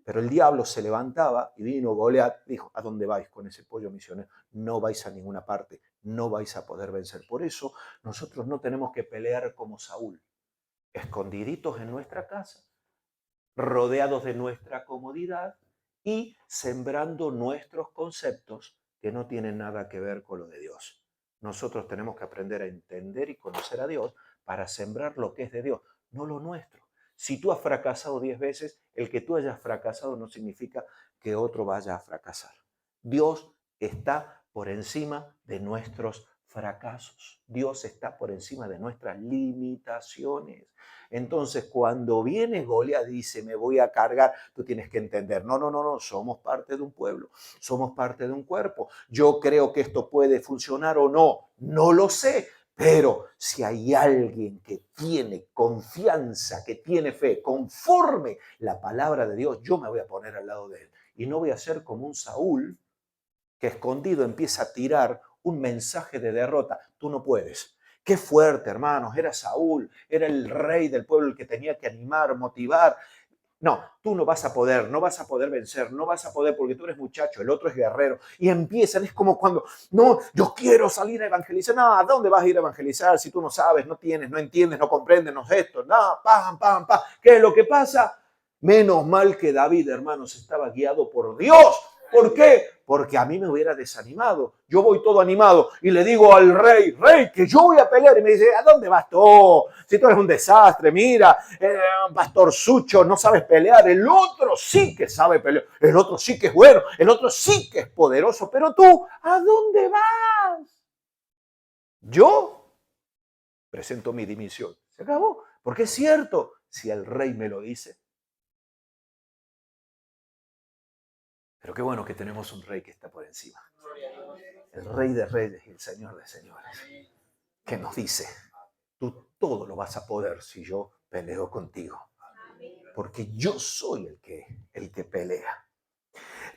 Pero el diablo se levantaba y vino Goliat, dijo, ¿a dónde vais con ese pollo misionero? No vais a ninguna parte, no vais a poder vencer. Por eso nosotros no tenemos que pelear como Saúl, escondiditos en nuestra casa, rodeados de nuestra comodidad y sembrando nuestros conceptos que no tienen nada que ver con lo de Dios. Nosotros tenemos que aprender a entender y conocer a Dios para sembrar lo que es de Dios, no lo nuestro. Si tú has fracasado 10 veces, el que tú hayas fracasado no significa que otro vaya a fracasar. Dios está por encima de nuestros fracasos. Dios está por encima de nuestras limitaciones. Entonces, cuando viene Goliat y dice, me voy a cargar, tú tienes que entender, no, somos parte de un pueblo, somos parte de un cuerpo. Yo creo que esto puede funcionar o no, no lo sé. Pero si hay alguien que tiene confianza, que tiene fe, conforme la palabra de Dios, yo me voy a poner al lado de él. Y no voy a ser como un Saúl que escondido empieza a tirar un mensaje de derrota. Tú no puedes. Qué fuerte, hermanos. Era Saúl, era el rey del pueblo el que tenía que animar, motivar. No, tú no vas a poder vencer, no vas a poder porque tú eres muchacho, el otro es guerrero. Y empiezan, es como cuando, no, yo quiero salir a evangelizar. No, ¿a dónde vas a ir a evangelizar si tú no sabes, no tienes, no entiendes, no comprendes, no es esto? No, pam, pam, pam. ¿Qué es lo que pasa? Menos mal que David, hermanos, estaba guiado por Dios. ¿Por qué? Porque a mí me hubiera desanimado. Yo voy todo animado y le digo al rey, que yo voy a pelear. Y me dice, ¿a dónde vas tú? Si tú eres un desastre, mira, pastor Sucho, no sabes pelear. El otro sí que sabe pelear. El otro sí que es bueno. El otro sí que es poderoso. Pero tú, ¿a dónde vas? Yo presento mi dimisión. Se acabó. Porque es cierto, si el rey me lo dice. Pero qué bueno que tenemos un rey que está por encima. El rey de reyes y el señor de señores. Que nos dice, tú todo lo vas a poder si yo peleo contigo. Porque yo soy el que pelea.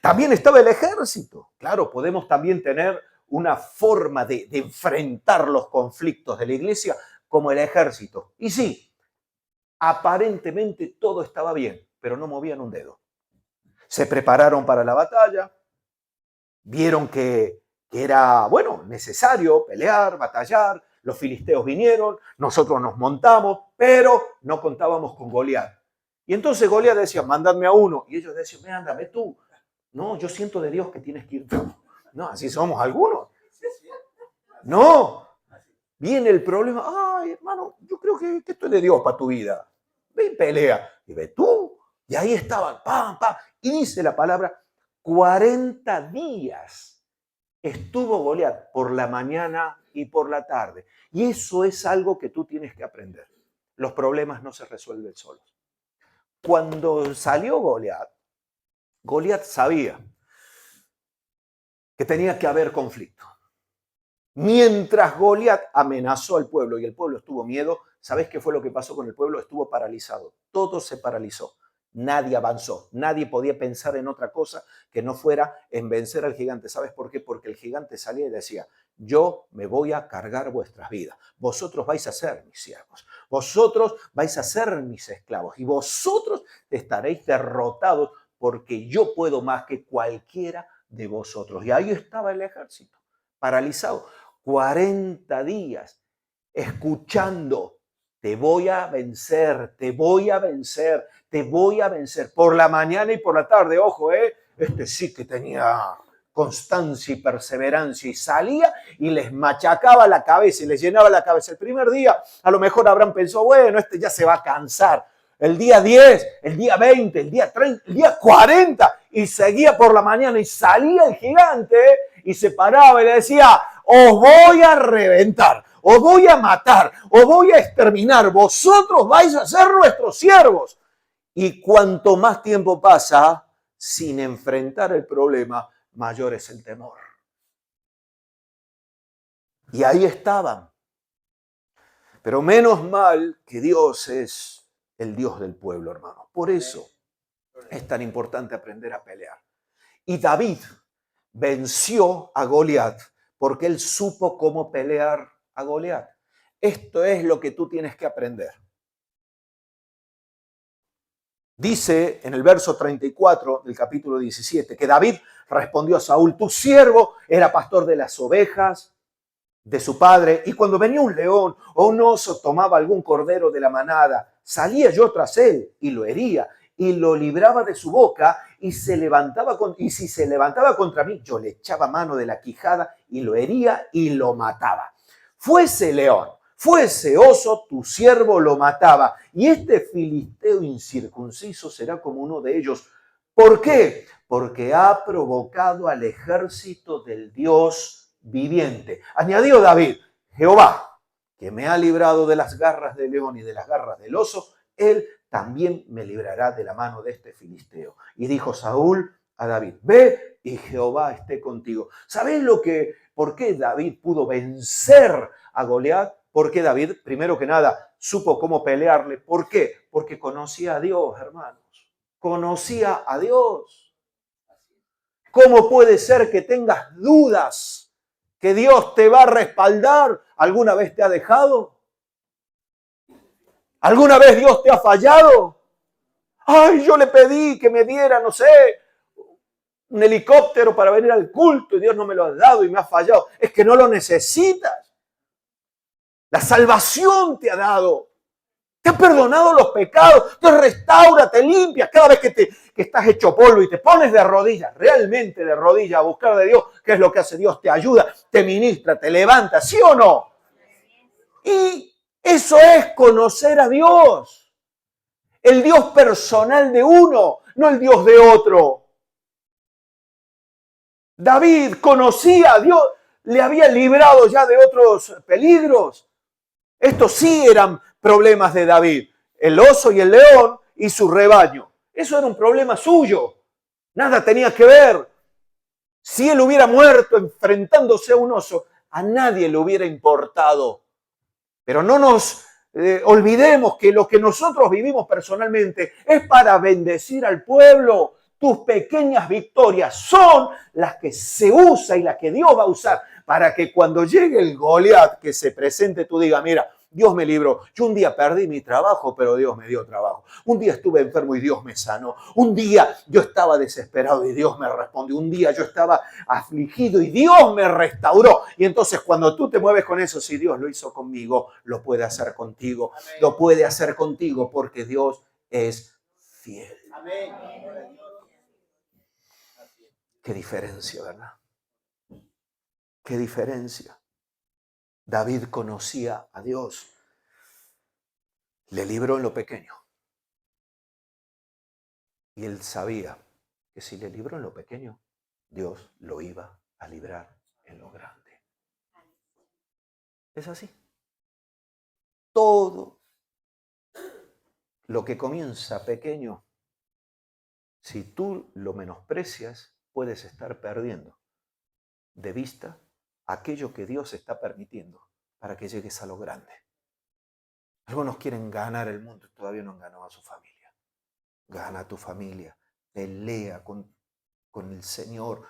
También estaba el ejército. Claro, podemos también tener una forma de enfrentar los conflictos de la iglesia como el ejército. Y sí, aparentemente todo estaba bien, pero no movían un dedo. Se prepararon para la batalla, vieron que era, bueno, necesario pelear, batallar, los filisteos vinieron, nosotros nos montamos, pero no contábamos con Goliat. Y entonces Goliat decía, mándame a uno, y ellos decían, mándame tú. No, yo siento de Dios que tienes que ir tú. No, así somos algunos. No, viene el problema, ay, hermano, yo creo que esto es de Dios para tu vida. Ve y pelea. Y ve tú. Y ahí estaban, pam, pam. Y dice la palabra, 40 días estuvo Goliat por la mañana y por la tarde. Y eso es algo que tú tienes que aprender. Los problemas no se resuelven solos. Cuando salió Goliat, Goliat sabía que tenía que haber conflicto. Mientras Goliat amenazó al pueblo y el pueblo estuvo miedo, ¿sabés qué fue lo que pasó con el pueblo? Estuvo paralizado. Todo se paralizó. Nadie avanzó. Nadie podía pensar en otra cosa que no fuera en vencer al gigante. ¿Sabes por qué? Porque el gigante salía y decía, yo me voy a cargar vuestras vidas. Vosotros vais a ser mis siervos. Vosotros vais a ser mis esclavos. Y vosotros estaréis derrotados porque yo puedo más que cualquiera de vosotros. Y ahí estaba el ejército, paralizado. 40 días escuchando, te voy a vencer, te voy a vencer, te voy a vencer. Por la mañana y por la tarde, ojo, este sí que tenía constancia y perseverancia y salía y les machacaba la cabeza y les llenaba la cabeza. El primer día a lo mejor habrán pensado, bueno, este ya se va a cansar. El día 10, el día 20, el día 30, el día 40 y seguía por la mañana y salía el gigante y se paraba y le decía, os voy a reventar, os voy a matar, os voy a exterminar, vosotros vais a ser nuestros siervos. Y cuanto más tiempo pasa sin enfrentar el problema, mayor es el temor. Y ahí estaban. Pero menos mal que Dios es el Dios del pueblo, hermano. Por eso es tan importante aprender a pelear. Y David venció a Goliat porque él supo cómo pelear a Goliat. Esto es lo que tú tienes que aprender. Dice en el verso 34 del capítulo 17 que David respondió a Saúl, tu siervo era pastor de las ovejas de su padre, y cuando venía un león o un oso tomaba algún cordero de la manada, salía yo tras él y lo hería y lo libraba de su boca y si se levantaba contra mí, yo le echaba mano de la quijada y lo hería y lo mataba. Fuese león, fuese oso, tu siervo lo mataba. Y este filisteo incircunciso será como uno de ellos. ¿Por qué? Porque ha provocado al ejército del Dios viviente. Añadió David, Jehová, que me ha librado de las garras del león y de las garras del oso, él también me librará de la mano de este filisteo. Y dijo Saúl a David, ve y Jehová esté contigo. ¿Sabés por qué David pudo vencer a Goliat? Porque David, primero que nada, supo cómo pelearle. ¿Por qué? Porque conocía a Dios, hermanos. Conocía a Dios. ¿Cómo puede ser que tengas dudas que Dios te va a respaldar? ¿Alguna vez te ha dejado? ¿Alguna vez Dios te ha fallado? Ay, yo le pedí que me diera, no sé, un helicóptero para venir al culto y Dios no me lo ha dado y me ha fallado. Es que no lo necesitas. La salvación te ha dado. Te ha perdonado los pecados. Te restaura, te limpia. Cada vez que estás hecho polvo y te pones de rodillas, realmente de rodillas a buscar de Dios, ¿qué es lo que hace Dios? Te ayuda, te ministra, te levanta, ¿sí o no? Y eso es conocer a Dios. El Dios personal de uno, no el Dios de otro. David conocía a Dios, le había librado ya de otros peligros. Estos sí eran problemas de David. El oso y el león y su rebaño. Eso era un problema suyo. Nada tenía que ver. Si él hubiera muerto enfrentándose a un oso, a nadie le hubiera importado. Pero no nos olvidemos que lo que nosotros vivimos personalmente es para bendecir al pueblo. Tus pequeñas victorias son las que se usa y las que Dios va a usar para que cuando llegue el Goliat que se presente, tú digas, mira, Dios me libró. Yo un día perdí mi trabajo, pero Dios me dio trabajo. Un día estuve enfermo y Dios me sanó. Un día yo estaba desesperado y Dios me respondió. Un día yo estaba afligido y Dios me restauró. Y entonces cuando tú te mueves con eso, si Dios lo hizo conmigo, lo puede hacer contigo. Amén. Lo puede hacer contigo porque Dios es fiel. Amén. Qué diferencia, ¿verdad? Qué diferencia. David conocía a Dios. Le libró en lo pequeño. Y él sabía que si le libró en lo pequeño, Dios lo iba a librar en lo grande. Es así. Todo lo que comienza pequeño, si tú lo menosprecias, puedes estar perdiendo de vista aquello que Dios está permitiendo para que llegues a lo grande. Algunos quieren ganar el mundo, todavía no han ganado a su familia. Gana a tu familia, pelea con el Señor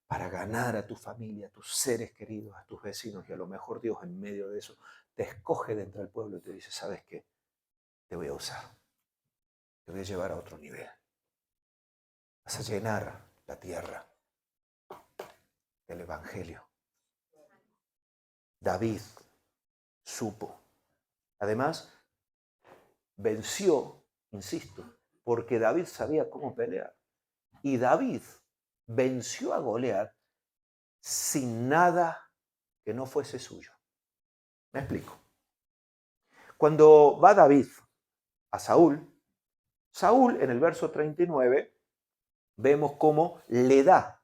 para ganar a tu familia, a tus seres queridos, a tus vecinos, y a lo mejor Dios en medio de eso te escoge dentro del pueblo y te dice, ¿sabes qué? Te voy a usar, te voy a llevar a otro nivel. Vas a llenar la tierra del Evangelio. David supo. Además, venció, insisto, porque David sabía cómo pelear. Y David venció a Goliat sin nada que no fuese suyo. Me explico. Cuando va David a Saúl, Saúl en el verso 39 vemos cómo le da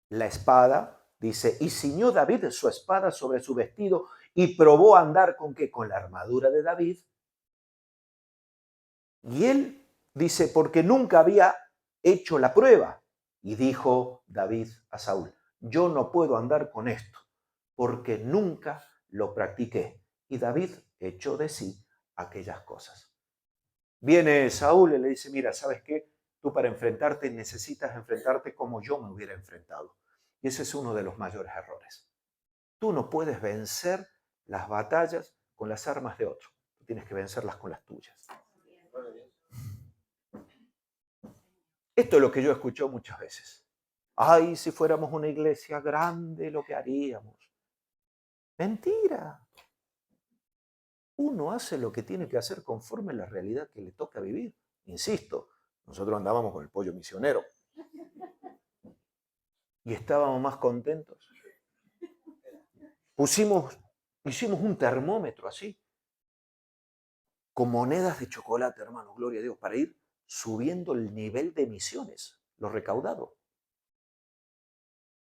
la espada, dice, y ciñó David su espada sobre su vestido y probó a andar ¿con qué? Con la armadura de David. Y él dice, porque nunca había hecho la prueba. Y dijo David a Saúl, yo no puedo andar con esto, porque nunca lo practiqué. Y David echó de sí aquellas cosas. Viene Saúl y le dice, mira, ¿sabes qué? Tú para enfrentarte necesitas enfrentarte como yo me hubiera enfrentado. Y ese es uno de los mayores errores. Tú no puedes vencer las batallas con las armas de otro. Tú tienes que vencerlas con las tuyas. Esto es lo que yo he escuchado muchas veces. Ay, si fuéramos una iglesia grande, lo que haríamos. Mentira. Uno hace lo que tiene que hacer conforme a la realidad que le toca vivir. Insisto, nosotros andábamos con el pollo misionero y estábamos más contentos. Hicimos un termómetro así, con monedas de chocolate, hermano, gloria a Dios, para ir subiendo el nivel de misiones, lo recaudado.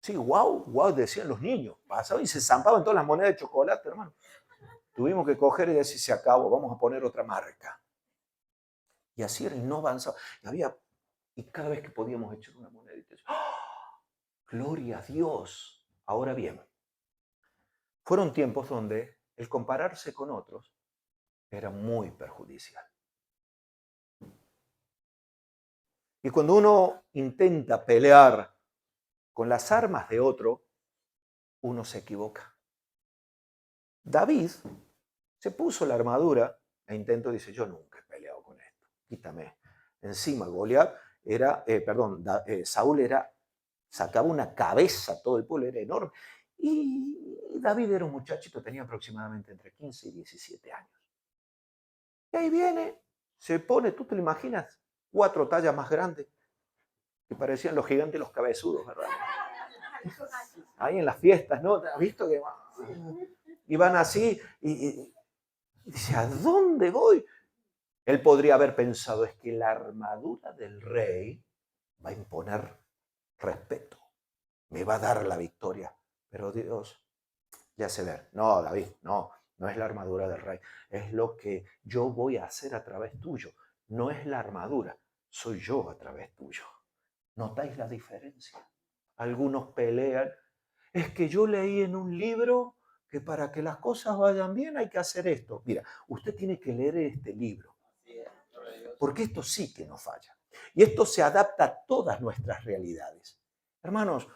Sí, wow, decían los niños. Pasaban y se zampaban todas las monedas de chocolate, hermano. Tuvimos que coger y decir, se acabó, vamos a poner otra marca. Y así era, y no avanzaba. Y cada vez que podíamos echar una monedita, ¡oh! Gloria a Dios. Ahora bien, fueron tiempos donde el compararse con otros era muy perjudicial. Y cuando uno intenta pelear con las armas de otro, uno se equivoca. David se puso la armadura e intentó, dice, yo nunca he peleado con esto, quítame encima. Goliat era, Saúl sacaba una cabeza a todo el pueblo, era enorme. Y David era un muchachito, tenía aproximadamente entre 15 y 17 años. Y ahí viene, se pone, tú te lo imaginas, 4 tallas más grandes, que parecían los gigantes los cabezudos, ¿verdad? Ahí en las fiestas, ¿no? ¿Has visto que iban así? Y dice, ¿a dónde voy? Él podría haber pensado, es que la armadura del rey va a imponer respeto, me va a dar la victoria. Pero Dios le hace ver, no, David, no es la armadura del rey, es lo que yo voy a hacer a través tuyo. No es la armadura, soy yo a través tuyo. ¿Notáis la diferencia? Algunos pelean, es que yo leí en un libro que para que las cosas vayan bien hay que hacer esto. Mira, usted tiene que leer este libro, porque esto sí que no falla. Y esto se adapta a todas nuestras realidades. Hermanos,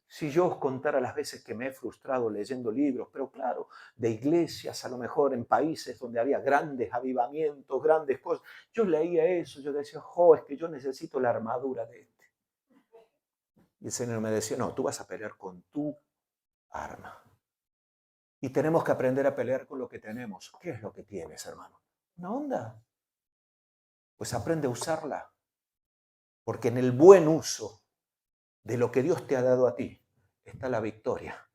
si yo os contara las veces que me he frustrado leyendo libros, pero claro, de iglesias, a lo mejor en países donde había grandes avivamientos, grandes cosas, yo leía eso, yo decía, es que yo necesito la armadura de este. Y el Señor me decía, no, tú vas a pelear con tu arma. Y tenemos que aprender a pelear con lo que tenemos. ¿Qué es lo que tienes, hermano? Una onda. Pues aprende a usarla. Porque en el buen uso de lo que Dios te ha dado a ti está la victoria.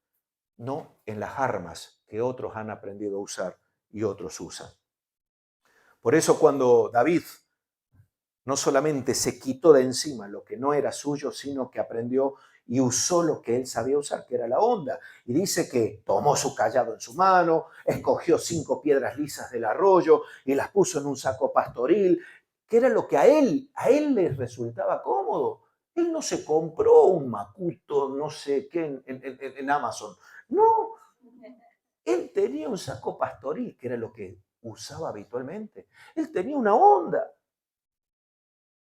No en las armas que otros han aprendido a usar y otros usan. Por eso cuando David no solamente se quitó de encima lo que no era suyo, sino que aprendió y usó lo que él sabía usar, que era la onda. Y dice que tomó su cayado en su mano, escogió 5 piedras lisas del arroyo y las puso en un saco pastoril, que era lo que a él le resultaba cómodo. Él no se compró un macuto, no sé qué, en Amazon. No, él tenía un saco pastoril, que era lo que usaba habitualmente. Él tenía una onda.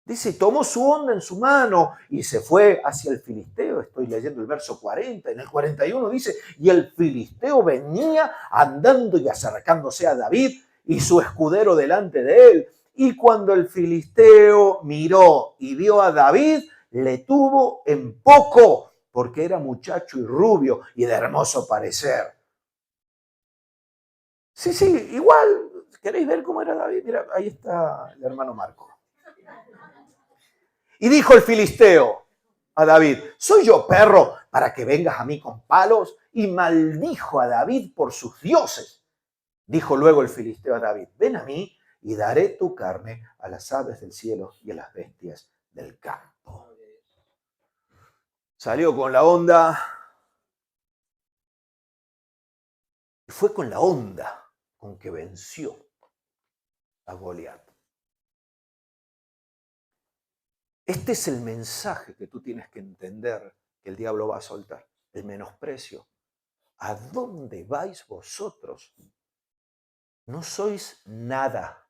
Dice, tomó su onda en su mano y se fue hacia el filisteo. Estoy leyendo el verso 40. En el 41 dice, y el filisteo venía andando y acercándose a David y su escudero delante de él. Y cuando el filisteo miró y vio a David, le tuvo en poco, porque era muchacho y rubio y de hermoso parecer. Sí, igual. ¿Queréis ver cómo era David? Mira, ahí está el hermano Marco. Y dijo el filisteo a David, ¿soy yo perro para que vengas a mí con palos? Y maldijo a David por sus dioses. Dijo luego el filisteo a David, ven a mí y daré tu carne a las aves del cielo y a las bestias del campo. Salió con la onda y fue con la onda con que venció a Goliat. Este es el mensaje que tú tienes que entender que el diablo va a soltar, el menosprecio. ¿A dónde vais vosotros? No sois nada.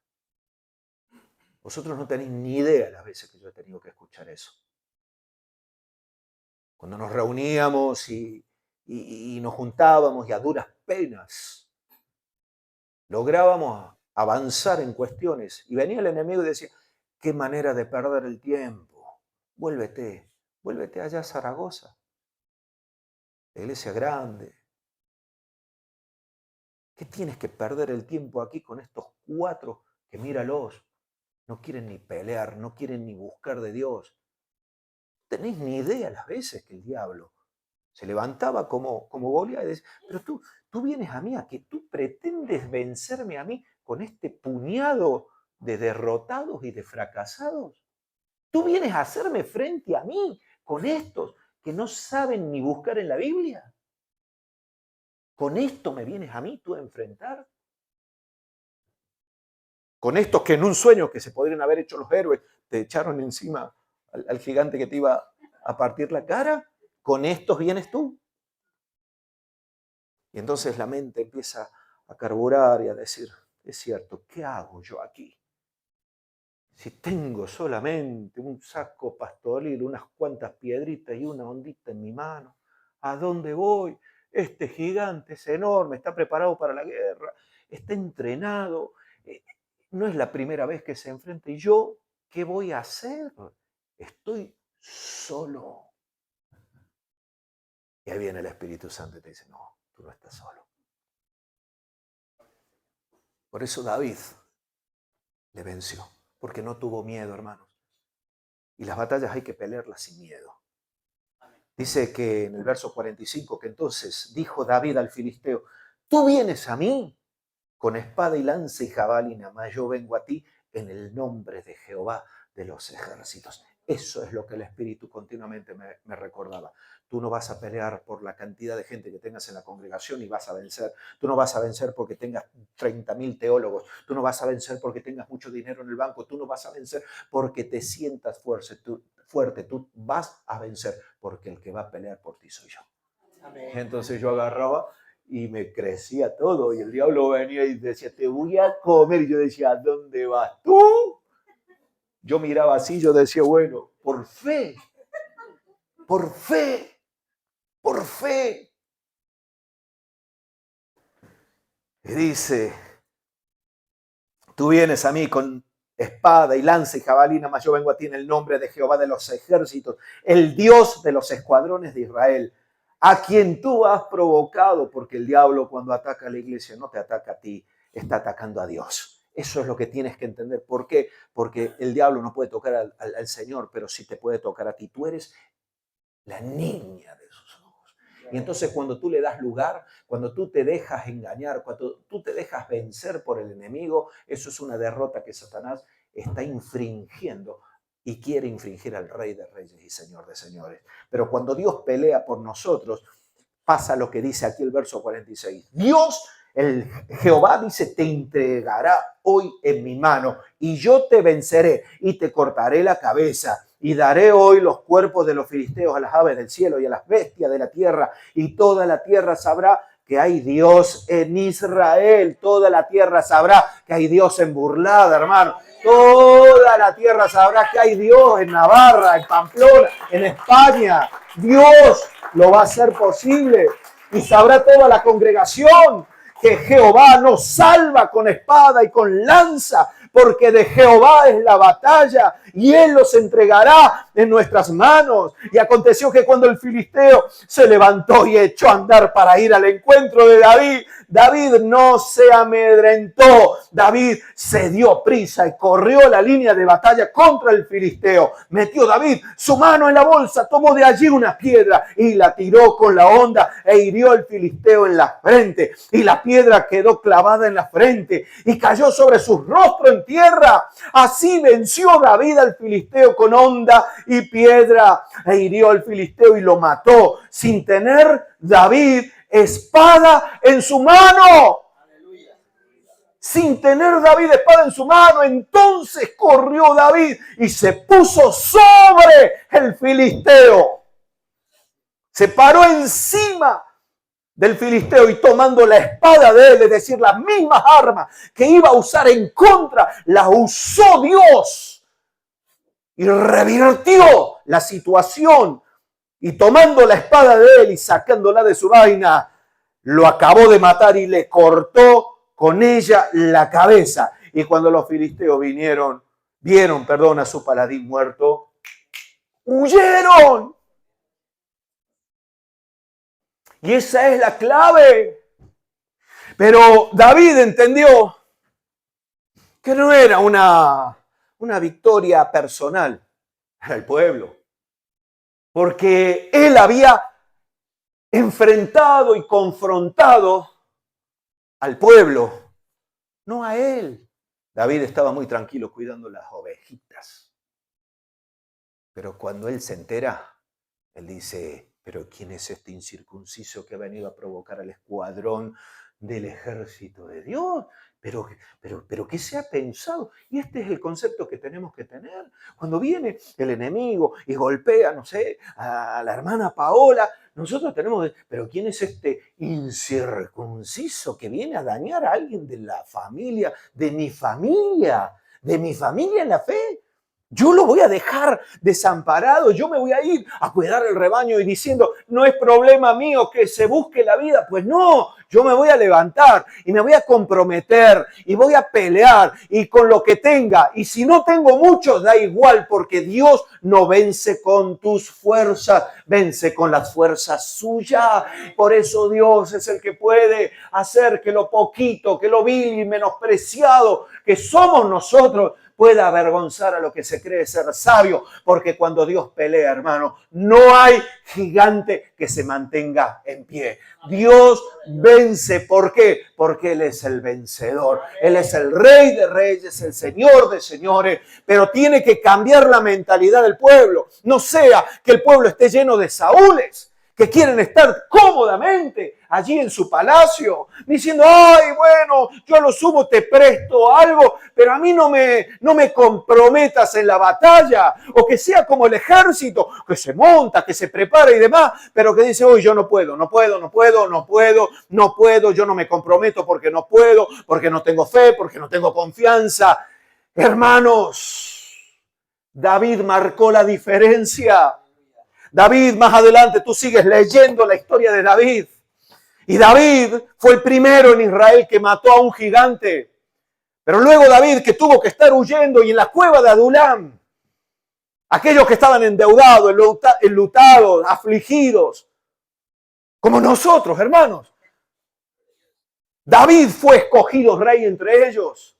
Vosotros no tenéis ni idea las veces que yo he tenido que escuchar eso. Cuando nos reuníamos y nos juntábamos y a duras penas lográbamos avanzar en cuestiones. Y venía el enemigo y decía, qué manera de perder el tiempo. Vuélvete allá a Zaragoza, la iglesia grande. ¿Qué tienes que perder el tiempo aquí con estos 4 que míralos? No quieren ni pelear, no quieren ni buscar de Dios. No tenéis ni idea las veces que el diablo se levantaba como Goliat y decía, pero tú vienes a mí, a que tú pretendes vencerme a mí con este puñado de derrotados y de fracasados. Tú vienes a hacerme frente a mí con estos que no saben ni buscar en la Biblia. ¿Con esto me vienes a mí tú a enfrentar? Con estos que en un sueño que se podrían haber hecho los héroes, te echaron encima al gigante que te iba a partir la cara. ¿Con estos vienes tú? Y entonces la mente empieza a carburar y a decir, es cierto, ¿qué hago yo aquí? Si tengo solamente un saco pastoril, unas cuantas piedritas y una ondita en mi mano, ¿a dónde voy? Este gigante es enorme, está preparado para la guerra, está entrenado. no es la primera vez que se enfrenta. ¿Y yo qué voy a hacer? Estoy solo. Y ahí viene el Espíritu Santo y te dice, no, tú no estás solo. Por eso David le venció, porque no tuvo miedo, hermanos. Y las batallas hay que pelearlas sin miedo. Dice que en el verso 45, que entonces dijo David al filisteo, tú vienes a mí con espada y lanza y jabalina, mas yo vengo a ti en el nombre de Jehová de los ejércitos. Eso es lo que el Espíritu continuamente me recordaba. Tú no vas a pelear por la cantidad de gente que tengas en la congregación y vas a vencer. Tú no vas a vencer porque tengas 30.000 teólogos. Tú no vas a vencer porque tengas mucho dinero en el banco. Tú no vas a vencer porque te sientas fuerte. Tú vas a vencer porque el que va a pelear por ti soy yo. Amén. Entonces yo agarraba y me crecía todo. Y el diablo venía y decía, te voy a comer. Y yo decía, ¿a dónde vas tú? Yo miraba así, yo decía, bueno, por fe, por fe, por fe. Y dice, tú vienes a mí con espada y lanza y jabalina, mas yo vengo a ti en el nombre de Jehová de los ejércitos, el Dios de los escuadrones de Israel, a quien tú has provocado, porque el diablo cuando ataca a la iglesia no te ataca a ti, está atacando a Dios. Eso es lo que tienes que entender. ¿Por qué? Porque el diablo no puede tocar al Señor, pero sí te puede tocar a ti. Tú eres la niña de sus ojos. Y entonces cuando tú le das lugar, cuando tú te dejas engañar, cuando tú te dejas vencer por el enemigo, eso es una derrota que Satanás está infringiendo y quiere infringir al Rey de Reyes y Señor de Señores. Pero cuando Dios pelea por nosotros, pasa lo que dice aquí el verso 46. Dios, el Jehová dice, te entregará hoy en mi mano y yo te venceré y te cortaré la cabeza y daré hoy los cuerpos de los filisteos a las aves del cielo y a las bestias de la tierra y toda la tierra sabrá que hay Dios en Israel. Toda la tierra sabrá que hay Dios en Burlada, hermano. Toda la tierra sabrá que hay Dios en Navarra, en Pamplona, en España. Dios lo va a hacer posible. Y sabrá toda la congregación que Jehová nos salva con espada y con lanza, porque de Jehová es la batalla y Él los entregará en nuestras manos. Y aconteció que cuando el filisteo se levantó y echó a andar para ir al encuentro de David, David no se amedrentó. David se dio prisa y corrió la línea de batalla contra el filisteo. Metió David su mano en la bolsa, tomó de allí una piedra y la tiró con la honda e hirió al filisteo en la frente. Y la piedra quedó clavada en la frente y cayó sobre su rostro en tierra. Así venció David al filisteo con honda y piedra e hirió al filisteo y lo mató sin tener David espada en su mano. Sin tener David espada en su mano, entonces corrió David y se puso sobre el filisteo. Se paró encima del filisteo y tomando la espada de él, es decir, las mismas armas que iba a usar en contra, las usó Dios y revirtió la situación. Y tomando la espada de él y sacándola de su vaina, lo acabó de matar y le cortó con ella la cabeza. Y cuando los filisteos vieron a su paladín muerto, huyeron. Y esa es la clave. Pero David entendió que no era una victoria personal, era el pueblo. Porque él había enfrentado y confrontado al pueblo, no a él. David estaba muy tranquilo cuidando las ovejitas. Pero cuando él se entera, él dice, pero ¿quién es este incircunciso que ha venido a provocar al escuadrón del ejército de Dios? Pero ¿qué se ha pensado? Y este es el concepto que tenemos que tener. Cuando viene el enemigo y golpea, no sé, a la hermana Paola, nosotros tenemos, pero ¿quién es este incircunciso que viene a dañar a alguien de la familia, de mi familia en la fe? Yo lo voy a dejar desamparado, yo me voy a ir a cuidar el rebaño y diciendo, no es problema mío que se busque la vida. Pues no, yo me voy a levantar y me voy a comprometer y voy a pelear y con lo que tenga. Y si no tengo mucho, da igual, porque Dios no vence con tus fuerzas, vence con las fuerzas suyas. Por eso Dios es el que puede hacer que lo poquito, que lo vil y menospreciado que somos nosotros, pueda avergonzar a lo que se cree ser sabio, porque cuando Dios pelea, hermano, no hay gigante que se mantenga en pie. Dios vence. ¿Por qué? Porque Él es el vencedor. Él es el Rey de Reyes, el Señor de Señores, pero tiene que cambiar la mentalidad del pueblo. No sea que el pueblo esté lleno de Saúles, que quieren estar cómodamente allí en su palacio, diciendo, ay, bueno, yo a lo sumo te presto algo, pero a mí no me comprometas en la batalla, o que sea como el ejército, que se monta, que se prepara y demás, pero que dice, hoy yo no puedo, yo no me comprometo porque no puedo, porque no tengo fe, porque no tengo confianza. Hermanos, David marcó la diferencia. David, más adelante, tú sigues leyendo la historia de David. Y David fue el primero en Israel que mató a un gigante. Pero luego David, que tuvo que estar huyendo y en la cueva de Adulam, aquellos que estaban endeudados, enlutados, afligidos, como nosotros, hermanos. David fue escogido rey entre ellos.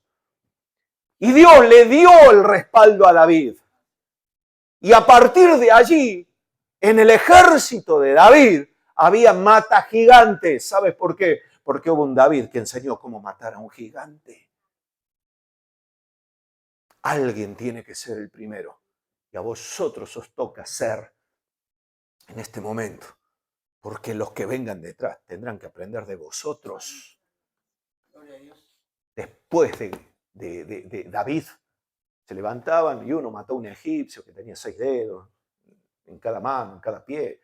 Y Dios le dio el respaldo a David. Y a partir de allí, en el ejército de David había mata gigantes. ¿Sabes por qué? Porque hubo un David que enseñó cómo matar a un gigante. Alguien tiene que ser el primero. Y a vosotros os toca ser en este momento. Porque los que vengan detrás tendrán que aprender de vosotros. Después de David, se levantaban y uno mató a un egipcio que tenía 6 dedos. En cada mano, en cada pie.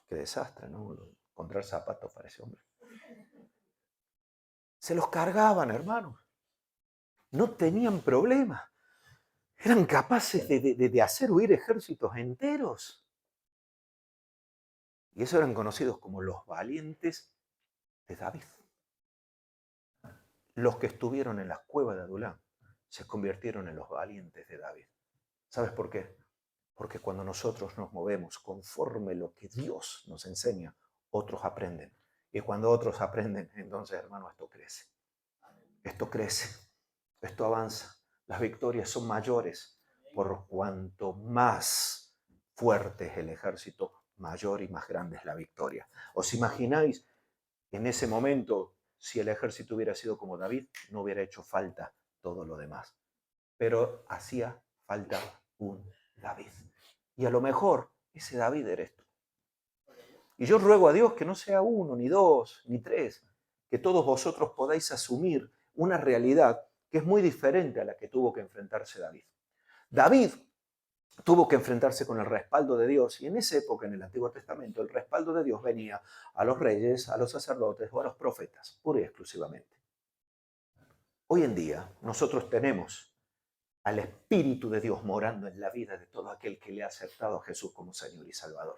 Qué desastre, ¿no? Encontrar zapatos para ese hombre. Se los cargaban, hermanos. No tenían problema. Eran capaces de hacer huir ejércitos enteros. Y eso eran conocidos como los valientes de David. Los que estuvieron en las cuevas de Adulam se convirtieron en los valientes de David. ¿Sabes por qué? Porque cuando nosotros nos movemos conforme lo que Dios nos enseña, otros aprenden. Y cuando otros aprenden, entonces, hermano, esto crece. Esto crece, esto avanza. Las victorias son mayores por cuanto más fuerte es el ejército, mayor y más grande es la victoria. ¿Os imagináis en ese momento, si el ejército hubiera sido como David, no hubiera hecho falta todo lo demás? Pero hacía falta un David. Y a lo mejor ese David eres tú. Y yo ruego a Dios que no sea 1, ni 2, ni 3, que todos vosotros podáis asumir una realidad que es muy diferente a la que tuvo que enfrentarse David. David tuvo que enfrentarse con el respaldo de Dios, y en esa época, en el Antiguo Testamento, el respaldo de Dios venía a los reyes, a los sacerdotes o a los profetas, pura y exclusivamente. Hoy en día nosotros tenemos al Espíritu de Dios morando en la vida de todo aquel que le ha aceptado a Jesús como Señor y Salvador.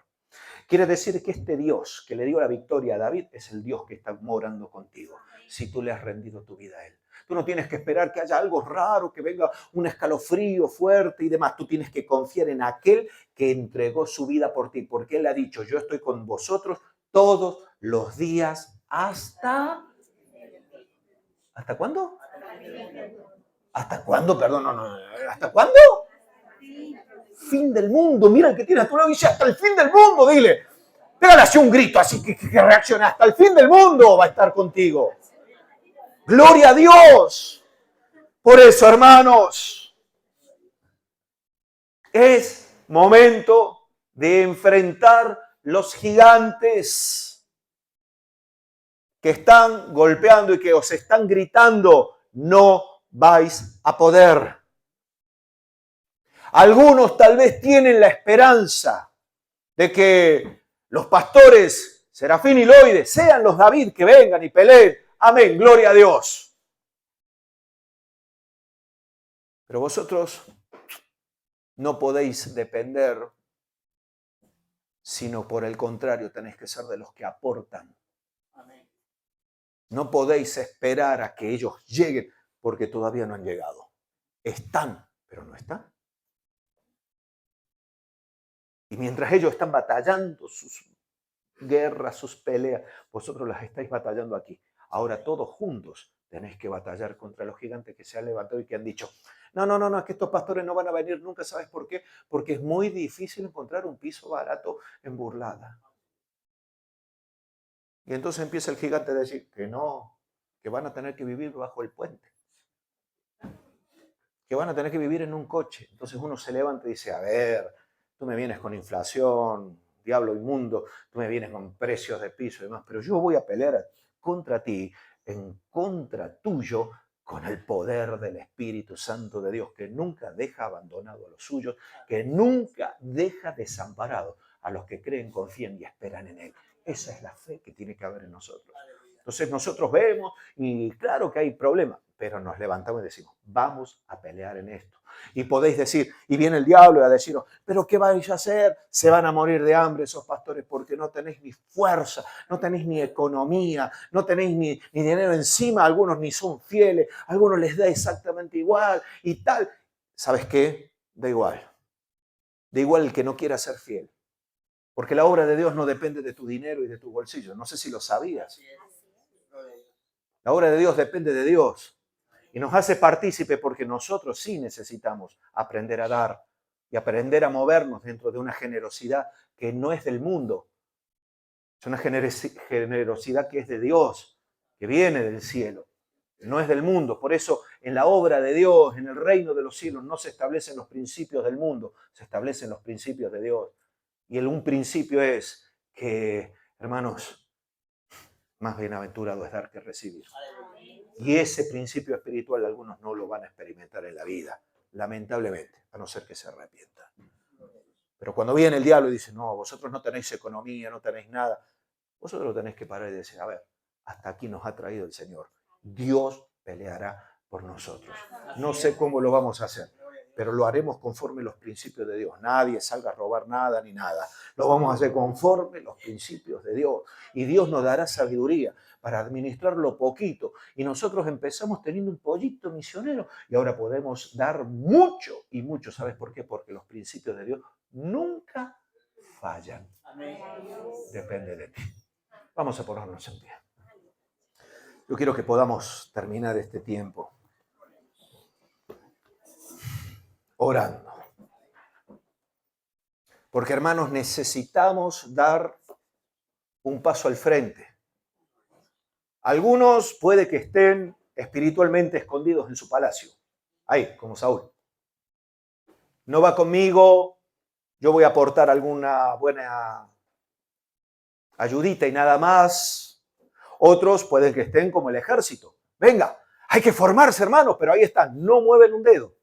Quiere decir que este Dios que le dio la victoria a David es el Dios que está morando contigo, si tú le has rendido tu vida a Él. Tú no tienes que esperar que haya algo raro, que venga un escalofrío fuerte y demás. Tú tienes que confiar en aquel que entregó su vida por ti, porque Él ha dicho, yo estoy con vosotros todos los días hasta... ¿Hasta cuándo? ¿Hasta cuándo? Perdón, no. ¿Hasta cuándo? Fin del mundo. Mira el que tiene a tu lado y dice, hasta el fin del mundo, dile. Pégale así un grito, así que reaccione. Hasta el fin del mundo va a estar contigo. ¡Gloria a Dios! Por eso, hermanos, es momento de enfrentar los gigantes que están golpeando y que os están gritando, no vais a poder. Algunos tal vez tienen la esperanza de que los pastores Serafín y Loide sean los David que vengan y peleen. Amén, gloria a Dios. Pero vosotros No podéis depender, sino por el contrario, tenéis que ser de los que aportan. No podéis esperar a que ellos lleguen, porque todavía no han llegado. Están, pero no están. Y mientras ellos están batallando sus guerras, sus peleas, vosotros las estáis batallando aquí. Ahora todos juntos tenéis que batallar contra los gigantes que se han levantado y que han dicho, no, es que estos pastores no van a venir nunca. ¿Sabes por qué? Porque es muy difícil encontrar un piso barato en Burlada. Y entonces empieza el gigante a decir que no, que van a tener que vivir bajo el puente, que van a tener que vivir en un coche. Entonces uno se levanta y dice, a ver, tú me vienes con inflación, diablo inmundo, tú me vienes con precios de piso y demás, pero yo voy a pelear contra ti, en contra tuyo, con el poder del Espíritu Santo de Dios, que nunca deja abandonado a los suyos, que nunca deja desamparado a los que creen, confían y esperan en Él. Esa es la fe que tiene que haber en nosotros. Entonces nosotros vemos y claro que hay problemas, pero nos levantamos y decimos, vamos a pelear en esto. Y podéis decir, y viene el diablo a deciros, pero ¿qué vais a hacer? Se van a morir de hambre esos pastores porque no tenéis ni fuerza, no tenéis ni economía, no tenéis ni dinero encima, algunos ni son fieles, a algunos les da exactamente igual y tal. ¿Sabes qué? Da igual. Da igual el que no quiera ser fiel. Porque la obra de Dios no depende de tu dinero y de tu bolsillo. No sé si lo sabías. La obra de Dios depende de Dios y nos hace partícipe porque nosotros sí necesitamos aprender a dar y aprender a movernos dentro de una generosidad que no es del mundo. Es una generosidad que es de Dios, que viene del cielo, no es del mundo. Por eso en la obra de Dios, en el reino de los cielos, no se establecen los principios del mundo, se establecen los principios de Dios. Y un principio es que, hermanos, más bienaventurado es dar que recibir. Y ese principio espiritual algunos no lo van a experimentar en la vida, lamentablemente, a no ser que se arrepientan. Pero cuando viene el diablo y dice, no, vosotros no tenéis economía, no tenéis nada, vosotros lo tenéis que parar y decir, a ver, hasta aquí nos ha traído el Señor. Dios peleará por nosotros. No sé cómo lo vamos a hacer, pero lo haremos conforme los principios de Dios. Nadie salga a robar nada ni nada. Lo vamos a hacer conforme los principios de Dios. Y Dios nos dará sabiduría para administrar lo poquito. Y nosotros empezamos teniendo un pollito misionero y ahora podemos dar mucho y mucho. ¿Sabes por qué? Porque los principios de Dios nunca fallan. Depende de ti. Vamos a ponernos en pie. Yo quiero que podamos terminar este tiempo orando. Porque, hermanos, necesitamos dar un paso al frente. Algunos puede que estén espiritualmente escondidos en su palacio. Ahí, como Saúl. No va conmigo, yo voy a aportar alguna buena ayudita y nada más. Otros pueden que estén como el ejército. Venga, hay que formarse, hermanos, pero ahí están, no mueven un dedo.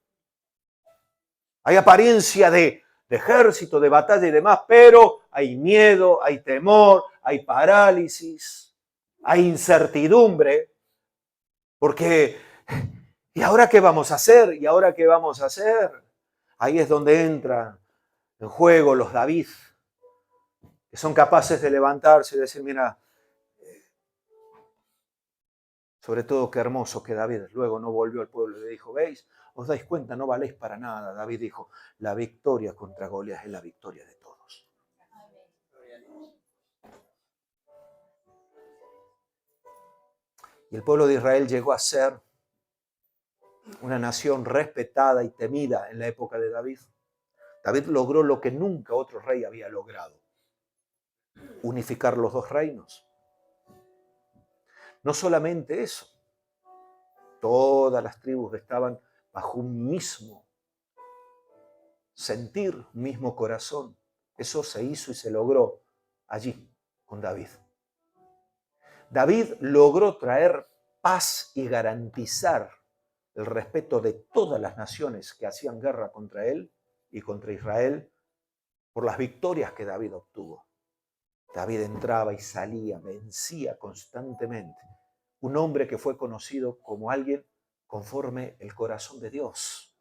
Hay apariencia de ejército, de batalla y demás, pero hay miedo, hay temor, hay parálisis, hay incertidumbre, porque ¿y ahora qué vamos a hacer? ¿Y ahora qué vamos a hacer? Ahí es donde entran en juego los David, que son capaces de levantarse y decir, mira, sobre todo qué hermoso que David luego no volvió al pueblo y le dijo, ¿veis? ¿Os dais cuenta? No valéis para nada. David dijo, la victoria contra Goliat es la victoria de todos. Y el pueblo de Israel llegó a ser una nación respetada y temida en la época de David. David logró lo que nunca otro rey había logrado, unificar los dos reinos. No solamente eso, todas las tribus estaban bajo un mismo sentir, un mismo corazón. Eso se hizo y se logró allí con David. David logró traer paz y garantizar el respeto de todas las naciones que hacían guerra contra él y contra Israel por las victorias que David obtuvo. David entraba y salía, vencía constantemente. Un hombre que fue conocido como alguien conforme el corazón de Dios.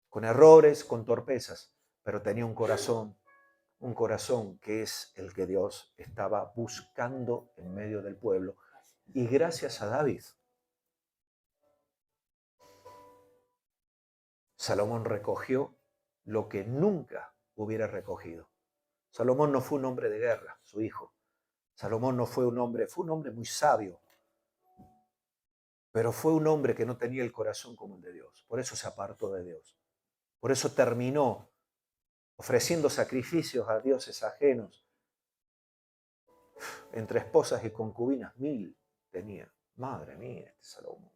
con errores, con torpezas, pero tenía un corazón que es el que Dios estaba buscando en medio del pueblo. Y gracias a David, Salomón recogió lo que nunca hubiera recogido. Salomón no fue un hombre de guerra, su hijo. Salomón no fue un hombre muy sabio, pero fue un hombre que no tenía el corazón como el de Dios. Por eso se apartó de Dios. Por eso terminó ofreciendo sacrificios a dioses ajenos. Entre esposas y concubinas, 1000 tenía. Madre mía, este Salomón.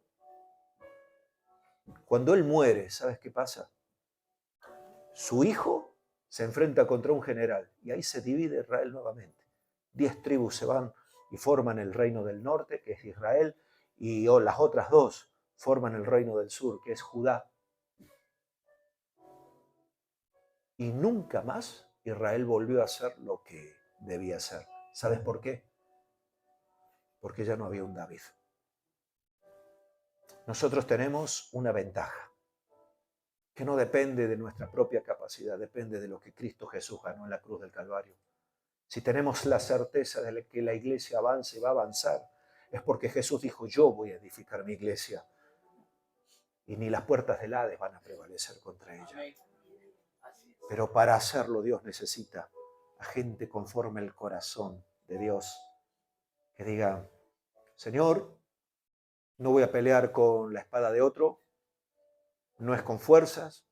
Cuando él muere, ¿sabes qué pasa? Su hijo se enfrenta contra un general y ahí se divide Israel nuevamente. 10 tribus se van y forman el reino del norte, que es Israel, y las otras 2 forman el reino del sur, que es Judá. Y nunca más Israel volvió a hacer lo que debía hacer. ¿Sabes por qué? Porque ya no había un David. Nosotros tenemos una ventaja, que no depende de nuestra propia capacidad, depende de lo que Cristo Jesús ganó en la cruz del Calvario. Si tenemos la certeza de que la iglesia avance y va a avanzar, es porque Jesús dijo, yo voy a edificar mi iglesia y ni las puertas del Hades van a prevalecer contra ella. Pero para hacerlo Dios necesita a gente conforme al corazón de Dios, que diga, Señor, no voy a pelear con la espada de otro, no es con fuerzas,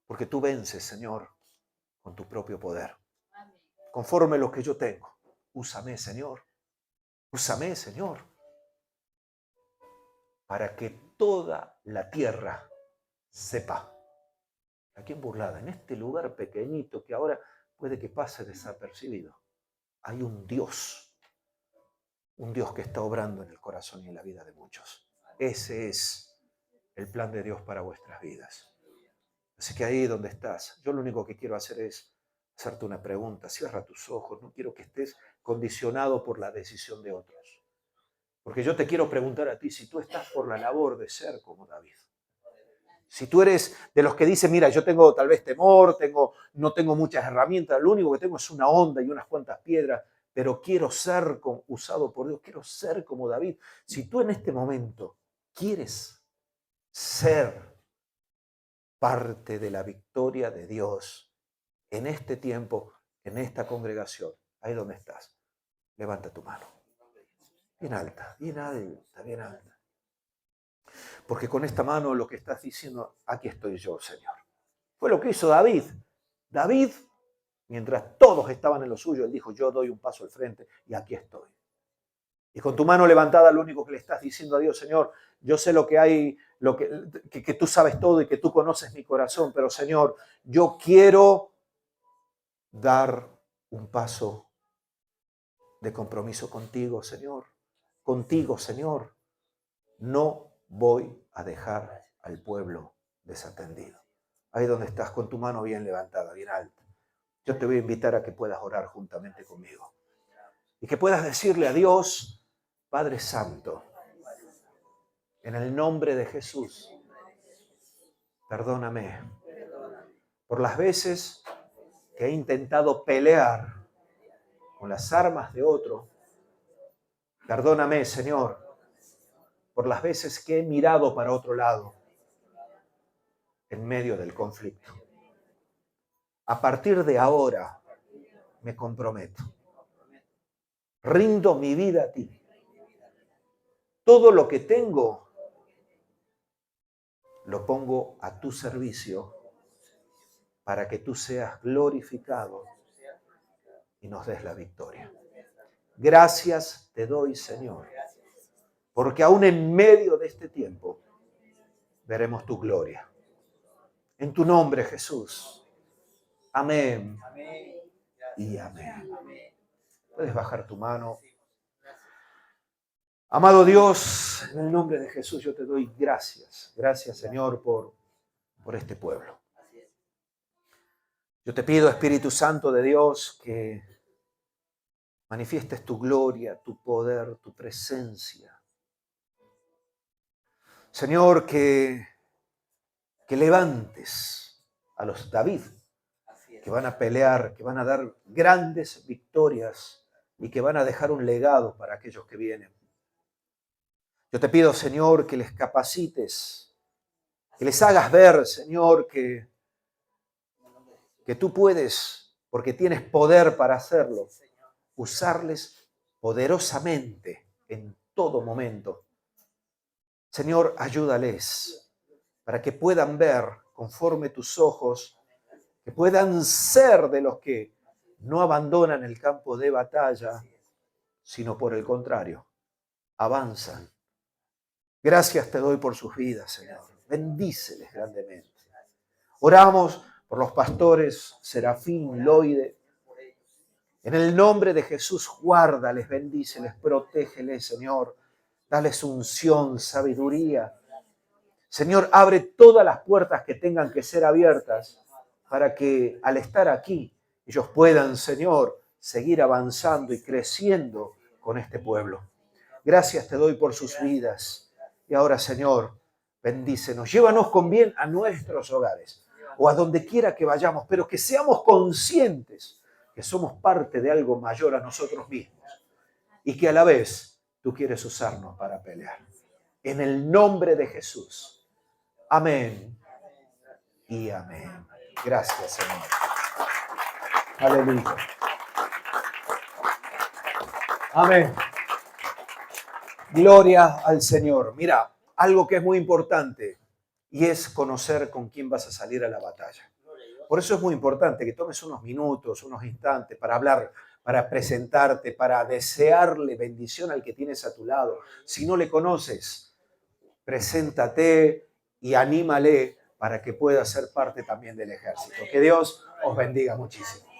porque tú vences, Señor, con tu propio poder. Conforme lo que yo tengo, úsame, Señor. Úsame, Señor, para que toda la tierra sepa. Aquí en Burlada, en este lugar pequeñito que ahora puede que pase desapercibido, hay un Dios que está obrando en el corazón y en la vida de muchos. Ese es el plan de Dios para vuestras vidas. Así que ahí donde estás, yo lo único que quiero hacer es hacerte una pregunta. Cierra tus ojos, no quiero que estés condicionado por la decisión de otros. Porque yo te quiero preguntar a ti si tú estás por la labor de ser como David. Si tú eres de los que dicen, mira, yo tengo tal vez temor, no tengo muchas herramientas, lo único que tengo es una onda y unas cuantas piedras, pero quiero ser usado por Dios, quiero ser como David. Si tú en este momento quieres ser parte de la victoria de Dios en este tiempo, en esta congregación, ahí donde estás, levanta tu mano. Bien alta, bien alta, bien alta. Porque con esta mano lo que estás diciendo, aquí estoy yo, Señor. Fue lo que hizo David. David, mientras todos estaban en lo suyo, él dijo, yo doy un paso al frente y aquí estoy. Y con tu mano levantada lo único que le estás diciendo a Dios, Señor, yo sé lo que hay, que tú sabes todo y que tú conoces mi corazón, pero Señor, yo quiero dar un paso de compromiso contigo, Señor. Contigo, Señor. No voy a dejar al pueblo desatendido. Ahí donde estás, con tu mano bien levantada, bien alta. Yo te voy a invitar a que puedas orar juntamente conmigo. Y que puedas decirle a Dios, Padre Santo, en el nombre de Jesús, perdóname por las veces que he intentado pelear con las armas de otro. Perdóname, Señor, por las veces que he mirado para otro lado en medio del conflicto. A partir de ahora me comprometo. Rindo mi vida a ti. Todo lo que tengo lo pongo a tu servicio para que tú seas glorificado y nos des la victoria. Gracias te doy, Señor, porque aún en medio de este tiempo veremos tu gloria. En tu nombre, Jesús. Amén y amén. Puedes bajar tu mano. Amado Dios, en el nombre de Jesús yo te doy gracias. Gracias, Señor, por este pueblo. Yo te pido, Espíritu Santo de Dios, que manifiestes tu gloria, tu poder, tu presencia. Señor, que que levantes a los David, que van a pelear, que van a dar grandes victorias y que van a dejar un legado para aquellos que vienen. Yo te pido, Señor, que les capacites, que les hagas ver, Señor, que tú puedes, porque tienes poder para hacerlo, usarles poderosamente en todo momento. Señor, ayúdales para que puedan ver conforme tus ojos, que puedan ser de los que no abandonan el campo de batalla, sino por el contrario, avanzan. Gracias te doy por sus vidas, Señor. Bendíceles grandemente. Oramos por los pastores Serafín, Loide. En el nombre de Jesús, guárdales, bendíceles, protégeles, Señor. Dales unción, sabiduría. Señor, abre todas las puertas que tengan que ser abiertas para que al estar aquí ellos puedan, Señor, seguir avanzando y creciendo con este pueblo. Gracias te doy por sus vidas. Y ahora, Señor, bendícenos. Llévanos con bien a nuestros hogares o a donde quiera que vayamos, pero que seamos conscientes que somos parte de algo mayor a nosotros mismos y que a la vez tú quieres usarnos para pelear. En el nombre de Jesús. Amén y amén. Gracias, Señor. Aleluya. Amén. Gloria al Señor. Mira, algo que es muy importante y es conocer con quién vas a salir a la batalla. Por eso es muy importante que tomes unos minutos, unos instantes para hablar, para presentarte, para desearle bendición al que tienes a tu lado. Si no le conoces, preséntate y anímale para que pueda ser parte también del ejército. Que Dios os bendiga muchísimo.